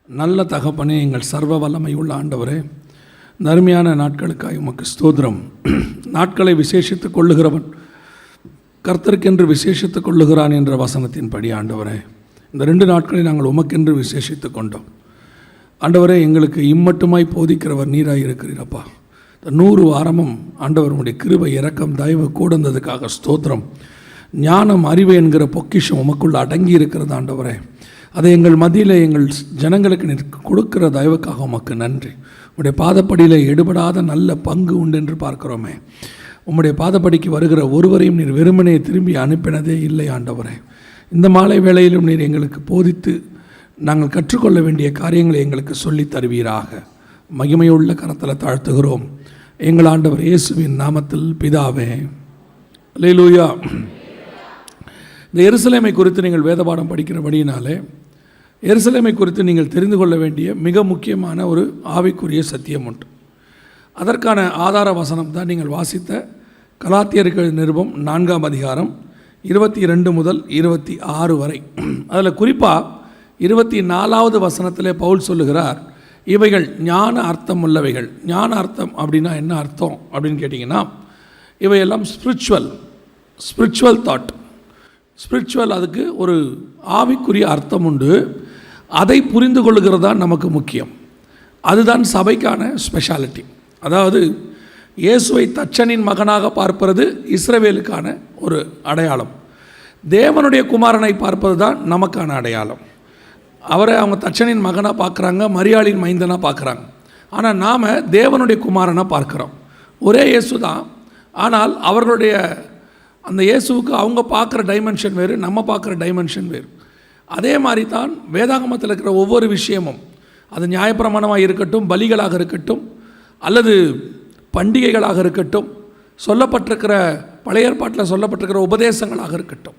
நல்ல தகப்பனே, எங்கள் சர்வ வல்லமை உள்ள ஆண்டவரே, இந்த அருமையான நாட்களுக்காக உமக்கு ஸ்தோத்திரம். நாட்களை விசேஷித்துக் கொள்ளுகிறவன் கர்த்தருக்கென்று விசேஷித்துக் கொள்ளுகிறான் என்ற வசனத்தின்படி ஆண்டவரே, இந்த 2 நாட்களை நாங்கள் உமக்கென்று விசேஷித்து கொண்டோம். ஆண்டவரே, எங்களுக்கு இம்மட்டுமாய் போதிக்கிறவர் நீராக இருக்கிறீரப்பா. இந்த 100 வாரமும் ஆண்டவருடைய கிருபை, இரக்கம், தயவு கூடந்ததுக்காக ஸ்தோத்திரம். ஞானம், அறிவு என்கிற பொக்கிஷம் உமக்குள்ள அடங்கி இருக்கிறது ஆண்டவரே. அதை எங்கள் மத்தியில் எங்கள் ஜனங்களுக்கு கொடுக்கிற தயவுக்காக உமக்கு நன்றி. உம்முடைய பாதப்படியில் எடுபடாத நல்ல பங்கு உண்டு என்று பார்க்கிறோமே. உம்முடைய பாதப்படிக்கு வருகிற ஒருவரையும் நீர் வெறுமனே திரும்பி அனுப்பினதே இல்லை ஆண்டவரே. இந்த மாலை வேளையிலும் நீர் எங்களுக்கு போதித்து நாங்கள் கற்றுக்கொள்ள வேண்டிய காரியங்களை எங்களுக்கு சொல்லித் தருவீராக. மகிமையுள்ள கரத்தில் தாழ்த்துகிறோம் எங்கள் ஆண்டவர் இயேசுவின் நாமத்தில் பிதாவே. அல்லேலூயா. இந்த எருசலேமை குறித்து நீங்கள் வேதபாடம் படிக்கிறபடியினாலே எருசலேமை குறித்து நீங்கள் தெரிந்து கொள்ள வேண்டிய மிக முக்கியமான ஒரு ஆவிக்குரிய சத்தியம் உண்டு. அதற்கான ஆதார வசனம் தான் நீங்கள் வாசித்த கலாத்தியர்கள் நிருபம் 4ஆம் அதிகாரம் 22 முதல் 26 வரை. அதில் குறிப்பாக 24வது வசனத்திலே பவுல் சொல்லுகிறார், இவைகள் ஞான அர்த்தம் உள்ளவைகள். ஞான அர்த்தம் அப்படின்னா என்ன அர்த்தம் அப்படின்னு கேட்டிங்கன்னா, இவையெல்லாம் ஸ்பிரிச்சுவல் தாட். ஸ்பிரிச்சுவல், அதுக்கு ஒரு ஆவிக்குரிய அர்த்தம் உண்டு. அதை புரிந்து கொள்ளுகிறது தான் நமக்கு முக்கியம். அதுதான் சபைக்கான ஸ்பெஷாலிட்டி. அதாவது இயேசுவை தச்சனின் மகனாக பார்ப்பது இஸ்ரவேலுக்கான ஒரு அடையாளம். தேவனுடைய குமாரனை பார்ப்பது தான் நமக்கான அடையாளம். அவரை அவங்க தச்சனின் மகனாக பார்க்குறாங்க, மரியாளின் மைந்தனாக பார்க்குறாங்க. ஆனால் நாம் தேவனுடைய குமாரனாக பார்க்குறோம். ஒரே இயேசு தான். ஆனால் அவர்களுடைய அந்த இயேசுவுக்கு அவங்க பார்க்குற டைமென்ஷன் வேறு, நம்ம பார்க்குற டைமென்ஷன் வேறு. அதே மாதிரி தான் வேதாகமத்தில் இருக்கிற ஒவ்வொரு விஷயமும், அது நியாயப்பிரமாணமாக இருக்கட்டும், பலிகளாக இருக்கட்டும், அல்லது பண்டிகைகளாக இருக்கட்டும், சொல்லப்பட்டிருக்கிற பழைய ஏற்பாட்டில் சொல்லப்பட்டிருக்கிற உபதேசங்களாக இருக்கட்டும்,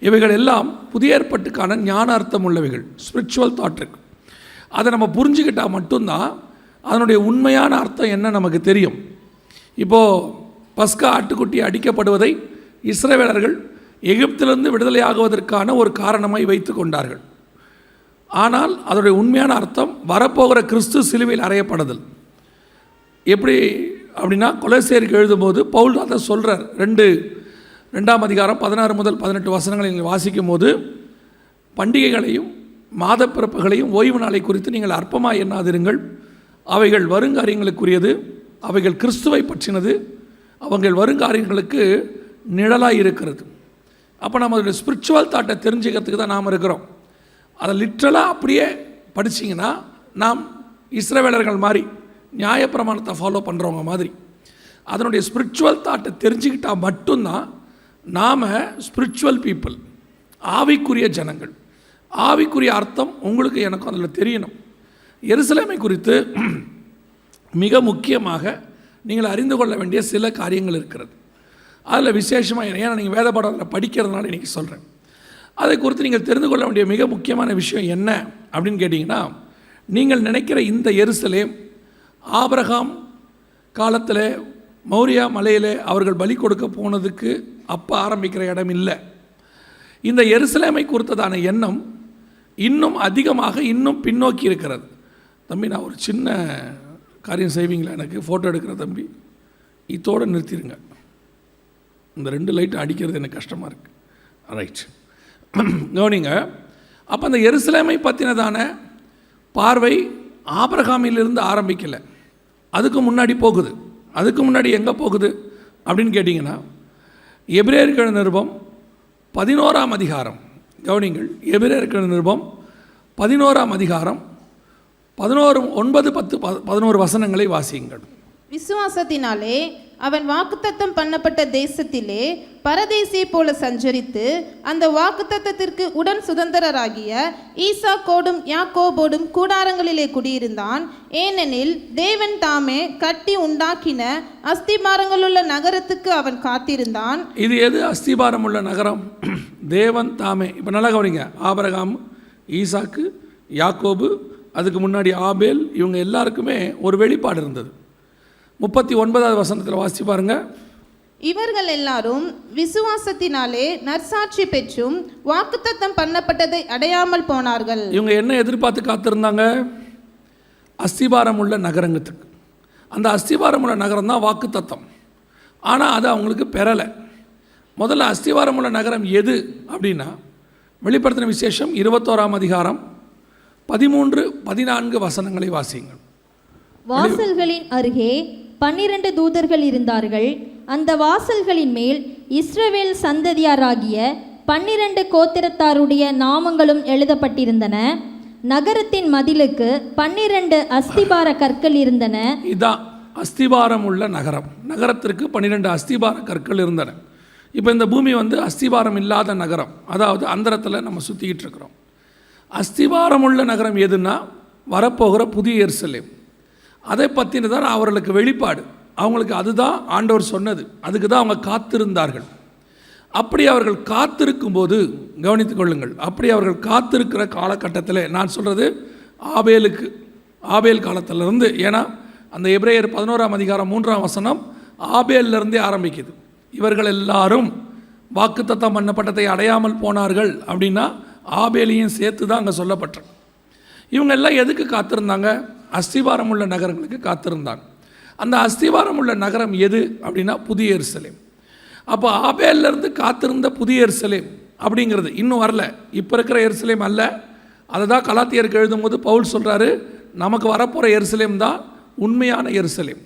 இவைகள் எல்லாம் புதிய ஏற்பாட்டுக்கான ஞான அர்த்தம் உள்ளவைகள், ஸ்பிரிச்சுவல் தாட் இருக்கு. அதை நம்ம புரிஞ்சுக்கிட்டால் மட்டும்தான் அதனுடைய உண்மையான அர்த்தம் என்ன நமக்கு தெரியும். இப்போது பஸ்கா ஆட்டுக்குட்டி அடிக்கப்படுவதை இஸ்ரவேலர்கள் எகிப்திலிருந்து விடுதலை ஆகுவதற்கான ஒரு காரணமாய் வைத்து கொண்டார்கள். ஆனால் அதனுடைய உண்மையான அர்த்தம் வரப்போகிற கிறிஸ்து சிலுவையில் அறையப்படுதல். எப்படி அப்படின்னா, கொலோசியருக்கு எழுதும்போது பவுல் அதை சொல்கிறார். 2ஆம் அதிகாரம் 16 முதல் 18 வசனங்களை நீங்கள் வாசிக்கும் போது, பண்டிகைகளையும் மாத பிறப்புகளையும் ஓய்வு நாளை குறித்து நீங்கள் அற்பமாக எண்ணாதிருங்கள், அவைகள் வருங்காரியங்களுக்குரியது, அவைகள் கிறிஸ்துவை பற்றினது, அவங்கள் வருங்காரியங்களுக்கு நிழலாக இருக்கிறது. அப்போ நம்ம அதோடைய ஸ்பிரிச்சுவல் தாட்டை தெரிஞ்சுக்கிறதுக்கு தான் நாம் இருக்கிறோம். அதை லிட்ரலாக அப்படியே படிச்சிங்கன்னா நாம் இஸ்ரவேலர்கள் மாதிரி நியாயப்பிரமாணத்தை ஃபாலோ பண்ணுறவங்க மாதிரி அதனுடைய ஸ்பிரிச்சுவல் தாட்டை தெரிஞ்சுக்கிட்டால் மட்டும்தான் நாம் ஸ்பிரிச்சுவல் பீப்புள், ஆவிக்குரிய ஜனங்கள். ஆவிக்குரிய அர்த்தம் உங்களுக்கு எனக்கும் அதில் தெரியணும். எருசலேமை குறித்து மிக முக்கியமாக நீங்கள் அறிந்து கொள்ள வேண்டிய சில காரியங்கள் இருக்கிறது. அதில் விசேஷமாக, ஏன்னா நீங்கள் வேத பாடத்தில் படிக்கிறதுனால இன்றைக்கி சொல்கிறேன். அதை குறித்து நீங்கள் தெரிந்து கொள்ள வேண்டிய மிக முக்கியமான விஷயம் என்ன அப்படின்னு கேட்டிங்கன்னா, நீங்கள் நினைக்கிற இந்த எருசலேம் ஆபிரகாம் காலத்தில் மௌரியா மலையில் அவர்கள் பலி கொடுக்க போனதுக்கு அப்போ ஆரம்பிக்கிற இடம் இல்லை. இந்த எருசலேமை குறித்ததான எண்ணம் இன்னும் அதிகமாக இன்னும் பின்னோக்கி இருக்கிறது. தம்பி, நான் ஒரு சின்ன காரியம் செய்வீங்களா? எனக்கு ஃபோட்டோ எடுக்கிற தம்பி, இதோடு நிறுத்திடுங்க. இந்த 2 லைட்டு அடிக்கிறது எனக்கு கஷ்டமாக இருக்குது. ரைட், கவனிங்க. அப்போ அந்த எருசலேமை பற்றினதான பார்வை ஆபிரகாமிலிருந்து ஆரம்பிக்கலை, அதுக்கு முன்னாடி போகுது. அதுக்கு முன்னாடி எங்கே போகுது அப்படின்னு கேட்டிங்கன்னா, எபிரேயர்கள் நிருபம் 11ஆம் அதிகாரம். கவனிங்கள், எபிரேயர்கள் நிருபம் 11ஆம் அதிகாரம் 9, 10, 11 வசனங்களை வாசியுங்கள். விசுவாசத்தினாலே அவன் வாக்குத்தத்தம் பண்ணப்பட்ட தேசத்திலே பரதேசியை போல சஞ்சரித்து அந்த வாக்குத்தத்தத்திற்கு உடன் சுதந்திரராகிய ஈசாக்கோடும் யாக்கோபோடும் கூடாரங்களிலே குடியிருந்தான். ஏனெனில் தேவன் தாமே கட்டி உண்டாக்கின அஸ்திபாரங்களுள்ள நகரத்துக்கு அவன் காத்திருந்தான். இது எது அஸ்திபாரம் உள்ள நகரம்? தேவன் தாமே. இப்போ நல்லா கவனிங்க. ஆபிரகாம், ஈசாக்கு, யாக்கோபு, அதுக்கு முன்னாடி ஆபேல், இவங்க எல்லாருக்குமே ஒரு வெளிப்பாடு இருந்தது. 39வது வசனத்தில் வாசித்து பாருங்க. இவர்கள் எல்லாரும் விசுவாசத்தினாலே நற்சாட்சி பெற்றும் வாக்குத்தத்தம் பண்ணப்பட்டதை அடையாமல் போனார்கள். இவங்க என்ன எதிர்பார்த்து காத்திருந்தாங்க? அஸ்திபாரம் உள்ள நகரங்கத்துக்கு. அந்த அஸ்திபாரம் உள்ள நகரம் தான் வாக்குத்தத்தம். ஆனால் அது அவங்களுக்கு பெறலை. முதல்ல அஸ்திவாரம் உள்ள நகரம் எது அப்படின்னா, வெளிப்படுத்தின விசேஷம் 21ஆம் அதிகாரம் 13-14 வசனங்களை வாசியுங்கள். வாசல்களின் அருகே 12 தூதர்கள் இருந்தார்கள். அந்த வாசல்களின் மேல் இஸ்ரவேல் சந்ததியாராகிய 12 கோத்திரத்தாருடைய நாமங்களும் எழுதப்பட்டிருந்தன. நகரத்தின் மதிலுக்கு 12 அஸ்திபார கற்கள் இருந்தன. இதான் அஸ்திபாரம் உள்ள நகரம். நகரத்திற்கு 12 அஸ்திபார கற்கள் இருந்தன. இப்போ இந்த பூமி அஸ்திபாரம் இல்லாத நகரம், அதாவது அந்தரத்தில் நம்ம சுற்றிக்கிட்டு இருக்கிறோம். அஸ்திபாரம் உள்ள நகரம் எதுன்னா, வரப்போகிற புதிய எருசலேம். அதை பற்றின தான் அவர்களுக்கு வெளிப்பாடு. அவங்களுக்கு அதுதான் ஆண்டவர் சொன்னது. அதுக்கு தான் அவங்க காத்திருந்தார்கள். அப்படி அவர்கள் காத்திருக்கும்போது கவனித்துக் கொள்ளுங்கள், அப்படி அவர்கள் காத்திருக்கிற காலகட்டத்தில், நான் சொல்கிறது ஆபேல் காலத்திலிருந்து, ஏன்னா அந்த எபிரேயர் 11ஆம் அதிகாரம் 3ஆம் வசனம் ஆபேலிருந்தே ஆரம்பிக்குது. இவர்கள் எல்லாரும் வாக்குத்தத்தம் பண்ணப்பட்டதை அடையாமல் போனார்கள் அப்படின்னா ஆபேலையும் சேர்த்து தான் அங்கே சொல்லப்பட்டது. இவங்க எல்லாம் எதுக்கு காத்திருந்தாங்க? அஸ்திவாரம் உள்ள நகரங்களுக்கு காத்திருந்தாங்க. அந்த அஸ்திவாரம் உள்ள நகரம் எது அப்படின்னா புதிய எருசலேம். அப்போ ஆபேலிருந்து காத்திருந்த புதிய எருசலேம் அப்படிங்கிறது இன்னும் வரல. இப்போ இருக்கிற எருசலேம் அல்ல. அதை தான் கலாத்தியருக்கு எழுதும்போது பவுல் சொல்கிறாரு, நமக்கு வரப்போகிற எருசலேம் தான் உண்மையான எருசலேம்.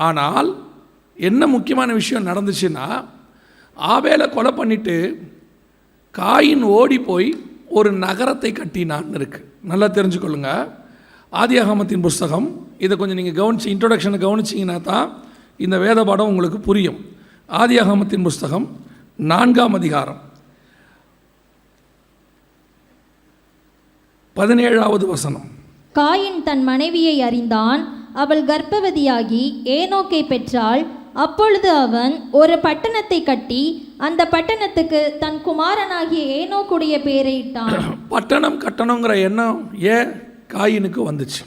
ஆனால் என்ன முக்கியமான விஷயம் நடந்துச்சுன்னா, ஆபேலை கொலை பண்ணிவிட்டு காயின் ஓடி போய் ஒரு நகரத்தை கட்டினான்னு இருக்குது. நல்லா தெரிஞ்சுக்கொள்ளுங்க. ஆதியாகமத்தின் புஸ்தகம், இதை கொஞ்சம் நீங்கள் கவனிச்சு இன்ட்ரோடக்ஷனை கவனிச்சிங்கன்னா தான் இந்த வேத பாடம் உங்களுக்கு புரியும். ஆதியாகமத்தின் புஸ்தகம் 4ஆம் அதிகாரம் 17வது வசனம். காயின் தன் மனைவியை அறிந்தான், அவள் கர்ப்பவதியாகி ஏனோக்கை பெற்றாள். அப்பொழுது அவன் ஒரு பட்டணத்தை கட்டி அந்த பட்டணத்துக்கு தன் குமாரனாகிய ஏனோக்குடைய பெயரை இட்டான். பட்டணம் கட்டணுங்கிற எண்ணம் ஏன் காயினுக்கு வந்துச்சு?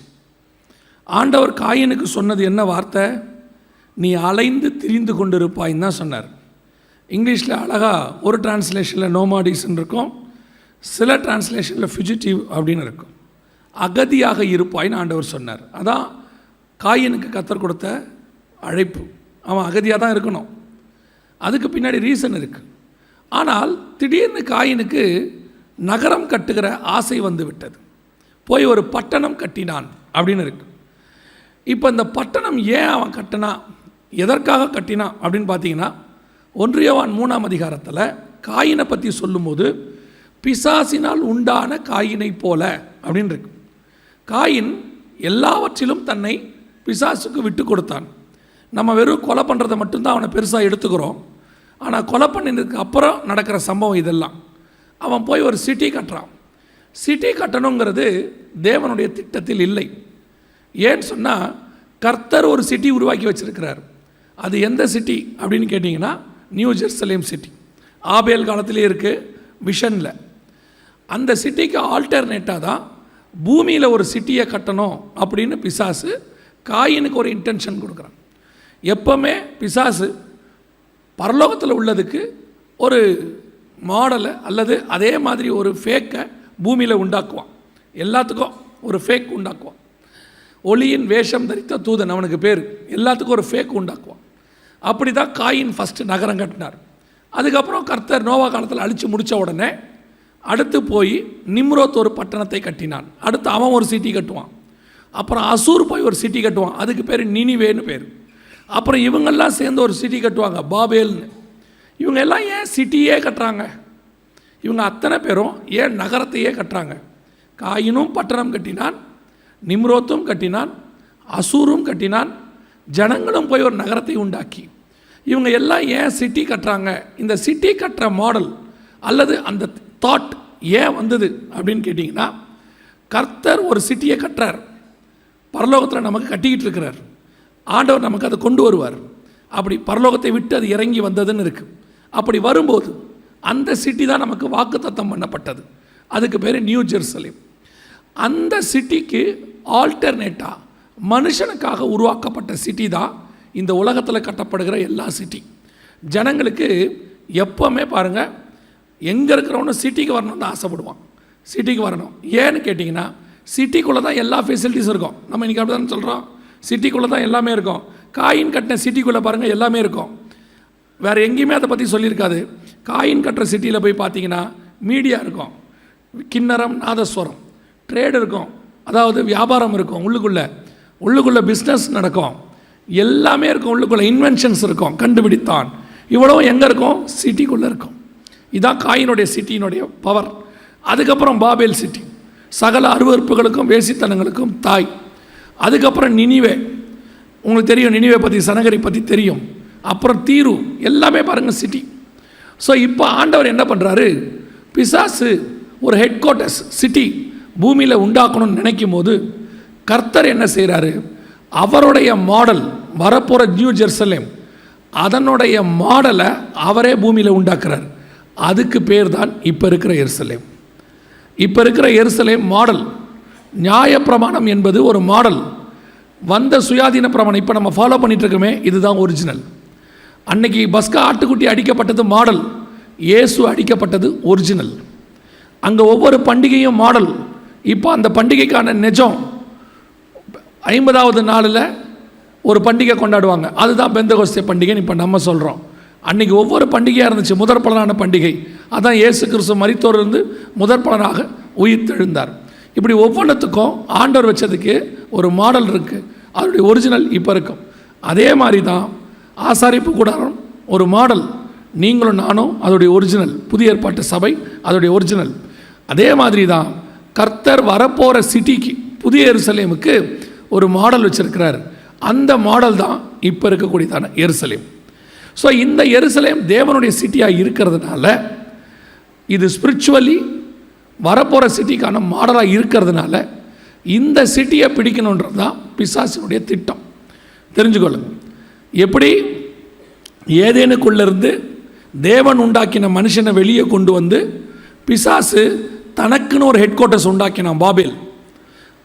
ஆண்டவர் காயினுக்கு சொன்னது என்ன வார்த்தை? நீ அலைந்து திரிந்து கொண்டிருப்பாயின்னு தான் சொன்னார். இங்கிலீஷில் அழகாக ஒரு டிரான்ஸ்லேஷனில் நோமாடிஸ்ன்னு இருக்கும், சில டிரான்ஸ்லேஷனில் ஃபியூஜிட்டிவ் அப்படின்னு இருக்கும். அகதியாக இருப்பாயின்னு ஆண்டவர் சொன்னார். அதான் காயினுக்கு கர்த்தர் கொடுத்த அழைப்பு. அவன் அகதியாக தான் இருக்கணும். அதுக்கு பின்னாடி ரீசன் இருக்குது. ஆனால் திடீர்னு காயினுக்கு நகரம் கட்டுகிற ஆசை வந்து விட்டது. போய் ஒரு பட்டணம் கட்டினான் அப்படின்னு இருக்கு. இப்போ இந்த பட்டணம் ஏன் அவன் கட்டினான், எதற்காக கட்டினான் அப்படின்னு பார்த்தீங்கன்னா, 1 யோவான் 3ஆம் அதிகாரத்தில் காயினை பற்றி சொல்லும்போது பிசாசினால் உண்டான காயினை போல அப்படின்னு இருக்கு. காயின் எல்லாவற்றிலும் தன்னை பிசாசுக்கு விட்டு கொடுத்தான். நம்ம வெறும் கொலை பண்ணுறதை மட்டும்தான் அவனை பெருசாக எடுத்துக்கிறோம். ஆனால் கொலை பண்ணினதுக்கு அப்புறம் நடக்கிற சம்பவம் இதெல்லாம். அவன் போய் ஒரு சிட்டி கட்டுறான். சிட்டி கட்டணுங்கிறது தேவனுடைய திட்டத்தில் இல்லை. ஏன்னு சொன்னால், கர்த்தர் ஒரு சிட்டி உருவாக்கி வச்சிருக்கிறார். அது எந்த சிட்டி அப்படின்னு கேட்டிங்கன்னா, நியூ ஜெருசலேம் சிட்டி. ஆபேல் காலத்திலே இருக்குது விஷனில். அந்த சிட்டிக்கு ஆல்டர்னேட்டாக தான் பூமியில் ஒரு சிட்டியை கட்டணும் அப்படின்னு பிசாசு காயினுக்கு ஒரு இன்டென்ஷன் கொடுக்குறான். எப்போவுமே பிசாசு பரலோகத்தில் உள்ளதுக்கு ஒரு மாடலை அல்லது அதே மாதிரி ஒரு ஃபேக்கை பூமியில் உண்டாக்குவான். எல்லாத்துக்கும் ஒரு ஃபேக் உண்டாக்குவான். ஒளியின் வேஷம் தரித்த தூதன் அவனுக்கு பேர். எல்லாத்துக்கும் ஒரு ஃபேக் உண்டாக்குவான். அப்படி தான் காயின் ஃபஸ்ட்டு நகரம் கட்டினார். அதுக்கப்புறம் கர்த்தர் நோவா காலத்தில் அழித்து முடித்த உடனே அடுத்து போய் நிம்ரோத் ஒரு பட்டணத்தை கட்டினான். அடுத்து அவன் ஒரு சிட்டி கட்டுவான். அப்புறம் அசூர் போய் ஒரு சிட்டி கட்டுவான். அதுக்கு பேர் நினிவேன்னு பேர். அப்புறம் இவங்கெல்லாம் சேர்ந்து ஒரு சிட்டி கட்டுவாங்க, பாபேல்னு. இவங்க எல்லாம் ஏன் சிட்டியே கட்டுறாங்க? இவங்க அத்தனை பேரும் ஏன் நகரத்தையே கட்டுறாங்க? காயினும் பட்டணம் கட்டினான், நிம்ரோத்தும் கட்டினான், அசூரும் கட்டினான், ஜனங்களும் போய் ஒரு நகரத்தை உண்டாக்கி. இவங்க எல்லாம் ஏன் சிட்டி கட்டுறாங்க? இந்த சிட்டி கட்டுற மாடல் அல்லது அந்த தாட் ஏன் வந்தது அப்படின்னு கேட்டிங்கன்னா, கர்த்தர் ஒரு சிட்டியை கட்டுறார், பரலோகத்தில் நமக்கு கட்டிக்கிட்டு இருக்கிறார். ஆண்டவர் நமக்கு அதை கொண்டு வருவார். அப்படி பரலோகத்தை விட்டு அது இறங்கி வந்ததுன்னு இருக்குது. அப்படி வரும்போது அந்த சிட்டி தான் நமக்கு வாக்குத்தத்தம் பண்ணப்பட்டது. அதுக்கு பேர் நியூ ஜெருசலேம். அந்த சிட்டிக்கு ஆல்டர்னேட்டாக மனுஷனுக்காக உருவாக்கப்பட்ட சிட்டி தான் இந்த உலகத்தில் கட்டப்படுகிற எல்லா சிட்டி. ஜனங்களுக்கு எப்போவுமே பாருங்கள், எங்கே இருக்கிறவனும் சிட்டிக்கு வரணும்னு தான் ஆசைப்படுவான். சிட்டிக்கு வரணும். ஏன்னு கேட்டிங்கன்னா, சிட்டிக்குள்ளே தான் எல்லா ஃபெசிலிட்டிஸும் இருக்கும். நம்ம இன்றைக்கி அப்படி தானே சொல்கிறோம், சிட்டிக்குள்ளே தான் எல்லாமே இருக்கும். காயின் கட்டின சிட்டிக்குள்ளே பாருங்கள் எல்லாமே இருக்கும். வேறு எங்கேயுமே அதை பற்றி சொல்லியிருக்காது. காயின் கட்டுற சிட்டியில் போய் பார்த்தீங்கன்னா மீடியா இருக்கும், கிண்ணறம், நாதஸ்வரம், ட்ரேடு இருக்கும், அதாவது வியாபாரம் இருக்கும், உள்ளுக்குள்ளே பிஸ்னஸ் நடக்கும், எல்லாமே இருக்கும். உள்ளுக்குள்ளே இன்வென்ஷன்ஸ் இருக்கும், கண்டுபிடித்தான். இவ்வளவும் எங்கே இருக்கும்? சிட்டிக்குள்ளே இருக்கும். இதான் காயினுடைய சிட்டியினுடைய பவர். அதுக்கப்புறம் பாபேல் சிட்டி, சகல அருவருப்புகளுக்கும் வேசித்தனங்களுக்கும் தாய். அதுக்கப்புறம் நினிவே, உங்களுக்கு தெரியும் நினிவே பற்றி, சனகரி பற்றி தெரியும். அப்புறம் தீரு, எல்லாமே பாருங்கள் சிட்டி. ஸோ இப்போ ஆண்டவர் என்ன பண்ணுறாரு, பிசாசு ஒரு ஹெட் குவார்ட்டர்ஸ் சிட்டி பூமியில் உண்டாக்கணும்னு நினைக்கும் போது கர்த்தர் என்ன செய்கிறாரு, அவருடைய மாடல் வரப்போகிற நியூ ஜெருசலேம், அதனுடைய மாடலை அவரே பூமியில் உண்டாக்குறார். அதுக்கு பேர் தான் இப்போ இருக்கிற எருசலேம். இப்போ இருக்கிற எருசலேம் மாடல். நியாயப்பிரமாணம் என்பது ஒரு மாடல். வந்த சுயாதீன பிரமாணம் இப்போ நம்ம ஃபாலோ பண்ணிட்டு இருக்கோமே, இதுதான் ஒரிஜினல். அன்னைக்கு பஸ்கா ஆட்டுக்குட்டி அடிக்கப்பட்டது மாடல், இயேசு அடிக்கப்பட்டது ஒரிஜினல். அங்கே ஒவ்வொரு பண்டிகையும் மாடல். இப்போ அந்த பண்டிகைக்கான நிஜம் 50வது நாளில் ஒரு பண்டிகை கொண்டாடுவாங்க, அதுதான் பெந்தகோஸ்தே பண்டிகைன்னு இப்போ நம்ம சொல்கிறோம். அன்றைக்கி ஒவ்வொரு பண்டிகையாக இருந்துச்சு, முதற் பலனான பண்டிகை. அதான் இயேசு கிறிஸ்து மரித்தோரிலிருந்து முதற் பலனாக உயிர்த்தெழுந்தார். இப்படி ஒவ்வொன்றுத்துக்கும் ஆண்டவர் வச்சதுக்கு ஒரு மாடல் இருக்குது, அதனுடைய ஒரிஜினல் இப்போ இருக்கும். அதே மாதிரி தான் ஆசாரிப்பு கூடாரம் ஒரு மாடல், நீங்களும் நானும் அதோடைய ஒரிஜினல். புதிய ஏற்பாட்டு சபை அதோடைய ஒரிஜினல். அதே மாதிரி தான் கர்த்தர் வரப்போகிற சிட்டிக்கு, புதிய எருசலேமுக்கு ஒரு மாடல் வச்சுருக்கிறார். அந்த மாடல் தான் இப்போ இருக்கக்கூடியதான எருசலேம். ஸோ இந்த எருசலேம் தேவனுடைய சிட்டியாக இருக்கிறதுனால, இது ஸ்பிரிச்சுவலி வரப்போகிற சிட்டிக்கான மாடலாக இருக்கிறதுனால, இந்த சிட்டியை பிடிக்கணுன்றது தான் பிசாசினுடைய திட்டம். தெரிஞ்சுக்கொள்ளுங்க. எப்படி ஏதேனுக்குள்ளேருந்து தேவன் உண்டாக்கின மனுஷனை வெளியே கொண்டு வந்து பிசாசு தனக்குன்னு ஒரு ஹெட் குவார்ட்டர்ஸ் உண்டாக்கினான், பாபேல்.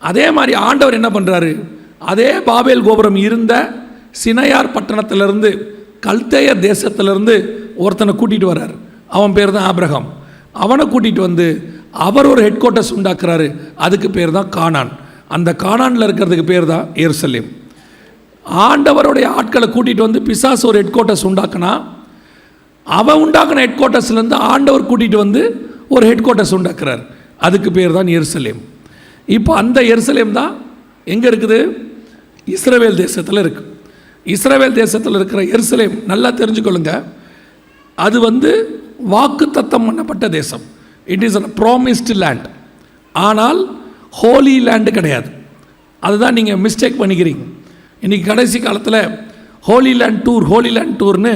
அதே மாதிரி ஆண்டவர் என்ன பண்ணுறாரு, அதே பாபேல் கோபுரம் இருந்த சினையார் பட்டணத்திலிருந்து, கல்தேயர் தேசத்திலிருந்து ஒருத்தனை கூட்டிகிட்டு வர்றார். அவன் பேர் தான் ஆபிரகாம். அவனை கூட்டிகிட்டு வந்து அவர் ஒரு ஹெட் குவார்ட்டர்ஸ் உண்டாக்குறாரு. அதுக்கு பேர் தான் கானான். அந்த கானானில் இருக்கிறதுக்கு பேர் தான் எருசலேம். ஆண்டவருடைய ஆட்களை கூட்டிகிட்டு வந்து பிசாசு ஒரு ஹெட் குவார்ட்டர்ஸ் உண்டாக்குனா, அவன் உண்டாக்குன ஹெட் குவார்ட்டர்ஸ்லேருந்து ஆண்டவர் கூட்டிகிட்டு வந்து ஒரு ஹெட் குவார்ட்டர்ஸ் உண்டாக்குறார். அதுக்கு பேர் தான் எருசலேம். இப்போ அந்த எருசலேம் தான் எங்கே இருக்குது? இஸ்ரவேல் தேசத்தில் இருக்குது. இஸ்ரவேல் தேசத்தில் இருக்கிற எருசலேம் நல்லா தெரிஞ்சுக்கொள்ளுங்க, அது வாக்கு தத்தம் பண்ணப்பட்ட தேசம். It is a promised land. ஆனால் ஹோலி லேண்டு கிடையாது. அதுதான் நீங்கள் மிஸ்டேக் பண்ணிக்கிறீங்க. இன்றைக்கி கடைசி காலத்தில் ஹோலி லேண்ட் டூர்னு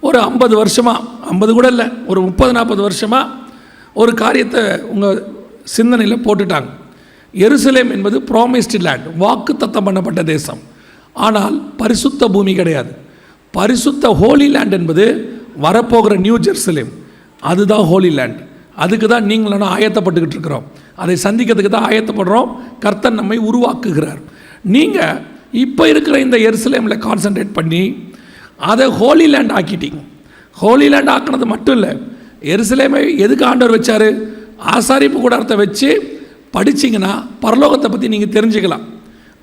ஒரு 50 வருஷமாக, 50 கூட இல்லை, ஒரு 30-40 வருஷமாக ஒரு காரியத்தை உங்கள் சிந்தனையில் போட்டுட்டாங்க. எருசலேம் என்பது ப்ராமிஸ்டு லேண்ட், வாக்கு தத்தம் பண்ணப்பட்ட தேசம். ஆனால் பரிசுத்த பூமி கிடையாது. பரிசுத்த ஹோலி லேண்ட் என்பது வரப்போகிற நியூ ஜெருசலேம், அதுதான் ஹோலி லேண்ட். அதுக்கு தான் நீங்களும் ஆயத்தப்பட்டுக்கிட்டு இருக்கிறோம். அதை சந்திக்கிறதுக்கு தான் ஆயத்தப்படுறோம். கர்த்தர் நம்மை உருவாக்குகிறார். நீங்கள் இப்போ இருக்கிற இந்த எருசலேமில் கான்சன்ட்ரேட் பண்ணி அதை ஹோலி லேண்ட் ஆக்கிட்டீங்க. ஹோலி லேண்ட் ஆக்கினது மட்டும் இல்லை, எருசலேமை எதுக்கு ஆண்டவர் வச்சார்? ஆசாரிப்பு கூடாரத்தை வச்சு படிச்சிங்கன்னா பரலோகத்தை பற்றி நீங்கள் தெரிஞ்சுக்கலாம்.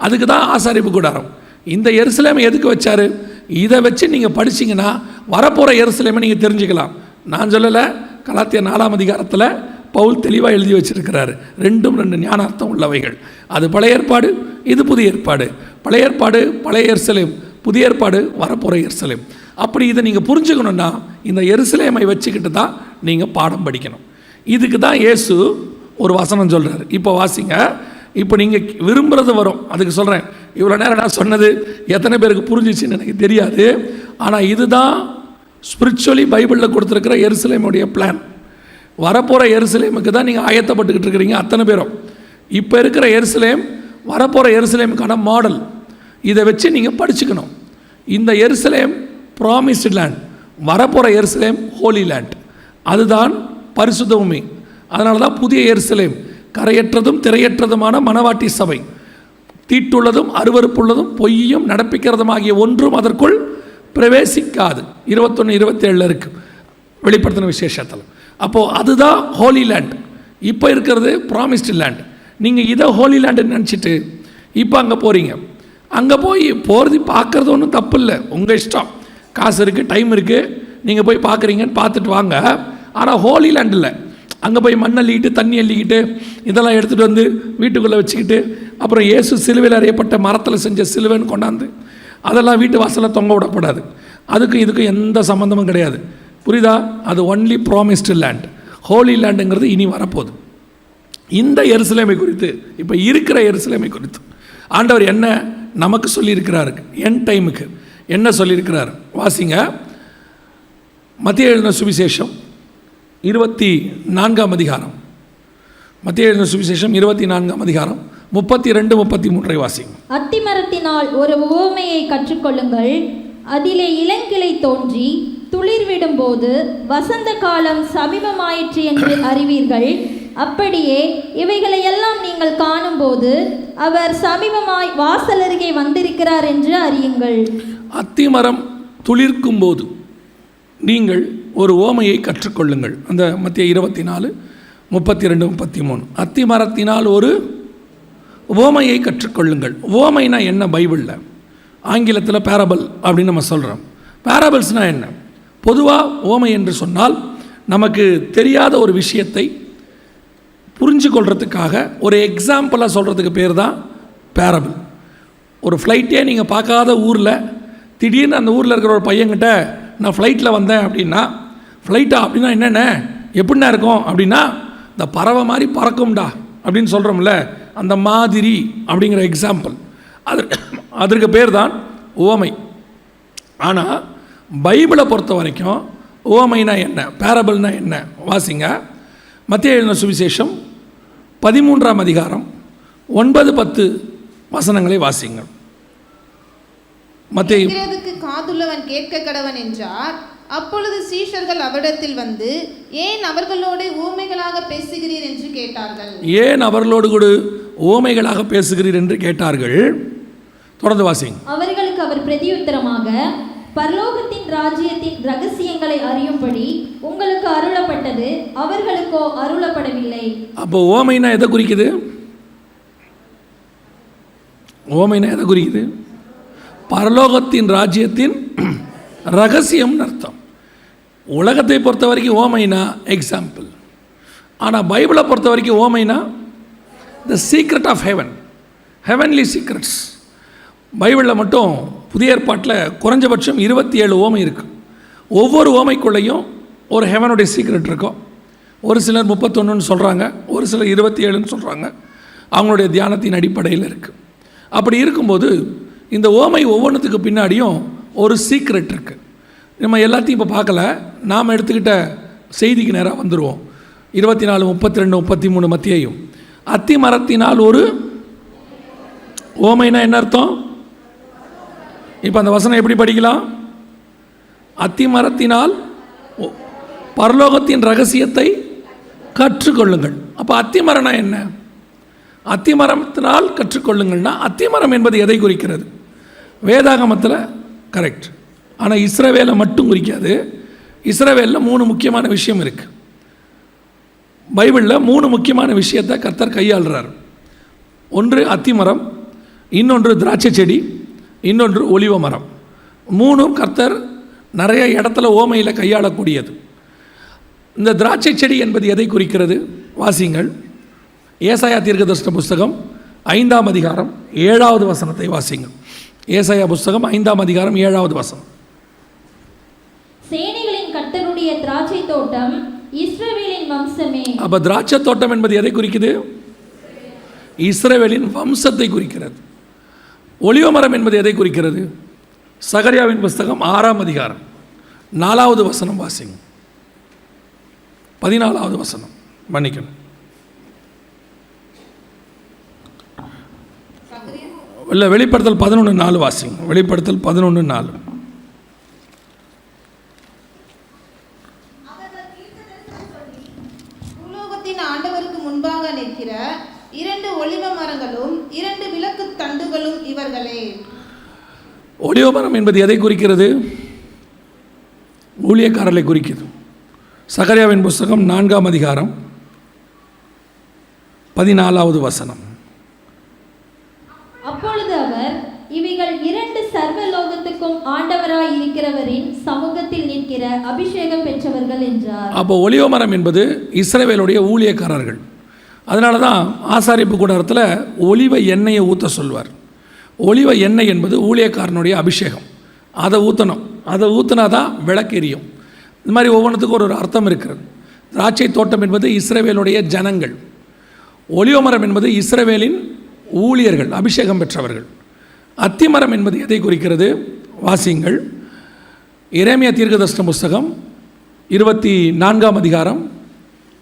அதுக்கு தான் ஆசாரிப்பு கூடாரம். இந்த எருசலேமை எதுக்கு வச்சார்? இதை வச்சு நீங்கள் படிச்சிங்கன்னா வரப்போகிற எருசலேமை நீங்கள் தெரிஞ்சுக்கலாம். நான் சொல்லலை, கலாத்தியர் 4ஆம் அதிகாரத்தில் பவுல் தெளிவாக எழுதி வச்சிருக்கிறாரு. 2 ஞானார்த்தம் உள்ளவைகள். அது பழைய ஏற்பாடு, இது புதிய ஏற்பாடு. பழைய ஏற்பாடு பழைய எருசலேம், புதிய ஏற்பாடு வரப்போகிற எருசலேம். அப்படி இதை நீங்கள் புரிஞ்சுக்கணுன்னா இந்த எருசலேமை வச்சுக்கிட்டு தான் நீங்கள் பாடம் படிக்கணும். இதுக்கு தான் இயேசு ஒரு வசனம் சொல்கிறார். இப்போ வாசிங்க. இப்போ நீங்கள் விரும்புகிறது வரும், அதுக்கு சொல்கிறேன். இவ்வளோ நேரம் நான் சொன்னது எத்தனை பேருக்கு புரிஞ்சிச்சுன்னு எனக்கு தெரியாது. ஆனால் இதுதான் ஸ்பிரிச்சுவலி பைபிளில் கொடுத்துருக்கிற எருசலேமுடைய பிளான். வரப்போகிற எருசலேமுக்கு தான் நீங்கள் ஆயத்தப்பட்டுக்கிட்டு இருக்கிறீங்க அத்தனை பேரும். இப்போ இருக்கிற எருசலேம் வரப்போகிற எருசலேமுக்கான மாடல். இதை வச்சு நீங்கள் படிச்சுக்கணும். இந்த எருசலேம் ப்ராமிஸ்டு லேண்ட், வரப்போகிற எருசலேம் ஹோலி லேண்ட், அதுதான் பரிசுத்த பூமி. அதனால தான் புதிய எருசலேம் கரையற்றதும் திரையற்றதுமான மணவாட்டி சபை, தீட்டுள்ளதும் அருவருப்புள்ளதும் பொய்யும் நடப்பிக்கிறதும் ஆகிய ஒன்றும் அதற்குள் பிரவேசிக்காது. 21, 27 இருக்குது வெளிப்படுத்தின விசேஷத்தில். அப்போது அதுதான் ஹோலி லேண்ட். இப்போ இருக்கிறது ப்ராமிஸ்டு லேண்ட். நீங்கள் இதை ஹோலி லேண்டுன்னு நினச்சிட்டு இப்போ அங்கே போகிறீங்க. அங்கே போய் போகிறது பார்க்குறது ஒன்றும் தப்பு இல்லை, உங்கள் இஷ்டம். காசு இருக்குது, டைம் இருக்குது, நீங்கள் போய் பார்க்குறீங்கன்னு பார்த்துட்டு வாங்க. ஆனால் ஹோலி லேண்ட் இல்லை. அங்கே போய் மண் அள்ளிக்கிட்டு தண்ணி அள்ளிக்கிட்டு இதெல்லாம் எடுத்துகிட்டு வந்து வீட்டுக்குள்ளே வச்சுக்கிட்டு அப்புறம் இயேசு சிலுவையில் அறியப்பட்ட மரத்தில் செஞ்ச சிலுவைன்னு கொண்டாந்து அதெல்லாம் வீட்டு வாசலில் தொங்க விடக்கூடாது. அதுக்கும் இதுக்கும் எந்த சம்மந்தமும் கிடையாது. புரியுதா? அது ஒன்லி ப்ராமிஸ்டு லேண்ட். ஹோலி லேண்டுங்கிறது இனி வரப்போகுது. இந்த எருசலேமை குறித்து, இப்போ இருக்கிற எருசலேமை குறித்து ஆண்டவர் என்ன நமக்கு சொல்லியிருக்கிறாரு, என் டைமுக்கு என்ன சொல்லியிருக்கிறார் வாசிங்க. மத்தேயு எழுதின சுவிசேஷம் 24ஆம் அதிகாரம். மத்தேயு எழுதின சுவிசேஷம் 24ஆம் அதிகாரம் 32, 33 வாசிங்க. அத்திமரத்தினால் ஒரு உவமையை கற்றுக்கொள்ளுங்கள். அதிலே இளங்கிளை தோன்றி துளிர்விடும் போது வசந்த காலம் சமீபமாயிற்று என்று அறிவீர்கள். அப்படியே இவைகளை எல்லாம் நீங்கள் காணும்போது அவர் சமீபமாய் வாசல் அருகே வந்திருக்கிறார் என்று அறியுங்கள். அத்திமரம் துளிர்க்கும் போது நீங்கள் ஒரு ஓமையை கற்றுக்கொள்ளுங்கள். அந்த மத்தேயு 24, 32, 33. அத்திமரத்தினால் ஒரு ஓமையை கற்றுக்கொள்ளுங்கள். ஓமைனா என்ன? பைபிளில் ஆங்கிலத்தில் பேரபிள் அப்படின்னு நம்ம சொல்கிறோம். பேரபிள்ஸ்னால் என்ன? பொதுவாக ஓமை என்று சொன்னால் நமக்கு தெரியாத ஒரு விஷயத்தை புரிஞ்சு கொள்கிறதுக்காக ஒரு எக்ஸாம்பிளாக சொல்கிறதுக்கு பேர் தான் பேரபிள். ஒரு ஃப்ளைட்டே நீங்கள் பார்க்காத ஊரில் திடீர்னு அந்த ஊரில் இருக்கிற ஒரு பையன்கிட்ட நான் ஃப்ளைட்டில் வந்தேன் அப்படின்னா, ஃப்ளைட்டா அப்படின்னா என்னென்ன எப்படின்னா இருக்கும் அப்படின்னா, இந்த பறவை மாதிரி பறக்கும்டா அப்படின்னு சொல்கிறோம்ல, அந்த மாதிரி அப்படிங்கிற எக்ஸாம்பிள். அதற்கு பேர் தான் ஓமை. ஆனால் பைபிளை பொறுத்த வரைக்கும் ஓமைனா என்ன, பேரபிள்னா என்ன வாசிங்க. மத்தேயு எழுதின சுவிசேஷம் 13ஆம் அதிகாரம் 9, 10 வசனங்களை வாசிங்க. மத்தேயு காதுள்ளவன் கேட்க கடவன் என்றார். அப்பொழுது சீஷர்கள் அவரிடத்தில் வந்து, ஏன் அவர்களோடு ஊமைகளாக பேசுகிறீர் என்று கேட்டார்கள். ஏன் அவர்களோடு கூட ஊமைகளாக பேசுகிறீர் என்று கேட்டார்கள். தொடர்ந்து வாசிங்க. அவர்களுக்கு அவர் பிரதியுத்தரமாக, பரலோகத்தின் ராஜ்யத்தின் ரகசியங்களை அறியும்படி உங்களுக்கு அருளப்பட்டது, அவர்களுக்கோ அருளப்படவில்லை. அப்போ ஓமைனா எதை குறிக்குது? ஓமைனா எதை குறிக்குது? பரலோகத்தின் ராஜ்யத்தின் ரகசியம்னு அர்த்தம். உலகத்தை பொறுத்த வரைக்கும் ஓமைனா எக்ஸாம்பிள். ஆனால் பைபிளை பொறுத்த வரைக்கும் ஓமைனா the secret of heaven, heavenly secrets. பைபிளில் மட்டும் புதிய ஏற்பாட்டில் குறைஞ்சபட்சம் 27 ஓமை இருக்குது. ஒவ்வொரு ஓமைக்குள்ளேயும் ஒரு ஹெவனுடைய சீக்ரெட் இருக்கும். ஒரு சிலர் 31ன்னு சொல்கிறாங்க, ஒரு சிலர் 27ன்னு சொல்கிறாங்க. அவங்களுடைய தியானத்தின் அடிப்படையில் இருக்குது. அப்படி இருக்கும்போது இந்த ஓமை ஒவ்வொன்றுத்துக்கு பின்னாடியும் ஒரு சீக்ரெட் இருக்குது. நம்ம எல்லாத்தையும் இப்போ பார்க்கல, நாம் எடுத்துக்கிட்ட செய்திக்கு நேராக வந்துடுவோம். 24, 32, 33 மத்தியையும். அத்தி மரத்தினால் ஒரு ஓமைனா என்ன அர்த்தம்? இப்போ அந்த வசனம் எப்படி படிக்கலாம்? அத்தி மரத்தினால் பரலோகத்தின் ரகசியத்தை கற்றுக்கொள்ளுங்கள். அப்போ அத்திமரம்னா என்ன? அத்திமரத்தினால் கற்றுக்கொள்ளுங்கள்னா அத்திமரம் என்பது எதை குறிக்கிறது? வேதாகமத்தில் கரெக்ட். ஆனால் இஸ்ரவேலை மட்டும் குறிக்காது. இஸ்ரவேலில் 3 முக்கியமான விஷயம் இருக்குது. பைபிளில் 3 முக்கியமான விஷயத்தை கர்த்தர் கையாளுறார். ஒன்று அத்திமரம், இன்னொன்று திராட்சை செடி, இன்னொன்று ஒலிவ மரம். 3ம் கர்த்தர் நிறைய இடத்துல ஓமையில் கையாளக்கூடியது. இந்த திராட்சை செடி என்பது எதை குறிக்கிறது? வாசிங்கள். ஏசாயா தீர்க்கதரிசன புஸ்தகம் 5ஆம் அதிகாரம் 7வது வசனத்தை வாசிங்கள். ஏசாயா புஸ்தகம் 5ஆம் அதிகாரம் 7வது வசனம். சேனைகளின் கர்த்தருடைய திராட்சை தோட்டம் இஸ்ரவேலின் வம்சமே. அப்ப திராட்சை தோட்டம் என்பது எதை குறிக்குது? இஸ்ரவேலின் வம்சத்தை குறிக்கிறது. ஒலிவ மரம் என்பது எதை குறிக்கிறது? சகரியாவின் புஸ்தகம் 6ஆம் அதிகாரம் 4வது வசனம் வாசிங்க. 14வது வசனம் மன்னிக்கணும். இல்லை, வெளிப்படுத்தல் 11:4 வாசிங்க. வெளிப்படுத்தல் 11:4. பூலோகத்தின் ஆண்டவருக்கு முன்பாக நிற்கிற 2 ஒலிவ மரங்களும் 2 விளக்கு தண்டுகளும் இவர்களே. ஒலிவ மரம் என்பது எதை குறிக்கிறது? ஊழியக்காரர்களை குறிக்குது. சகரியாவின் புஸ்தகம் 4ஆம் அதிகாரம் 14வது வசனம். அப்பொழுது அவர், இவைகள் 2 சர்வலோகத்துக்கும் ஆண்டவராய் இருக்கிறவரின் சமூகத்தில் நிற்கிற அபிஷேகம் பெற்றவர்கள் என்றார். அப்போ ஒலிவமரம் என்பது இஸ்ரவேலுடைய ஊழியக்காரர்கள். அதனால தான் ஆசாரிப்பு கூடாரத்தில் ஒலிவ எண்ணெயை ஊற்ற சொல்வார். ஒலிவ எண்ணெய் என்பது ஊழியக்காரனுடைய அபிஷேகம். அதை ஊற்றணும். அதை ஊற்றினா தான் விளக்கு எரியும். இந்த மாதிரி ஒவ்வொன்றுத்துக்கும் ஒரு அர்த்தம் இருக்கிறது. திராட்சை தோட்டம் என்பது இஸ்ரவேலுடைய ஜனங்கள். ஒலிவமரம் என்பது இஸ்ரவேலின் ஊழியர்கள், அபிஷேகம் பெற்றவர்கள். அத்திமரம் என்பது எதை குறிக்கிறது? வாசியுங்கள். எரேமியா தீர்க்கதரிசன புஸ்தகம் 24ஆம் அதிகாரம்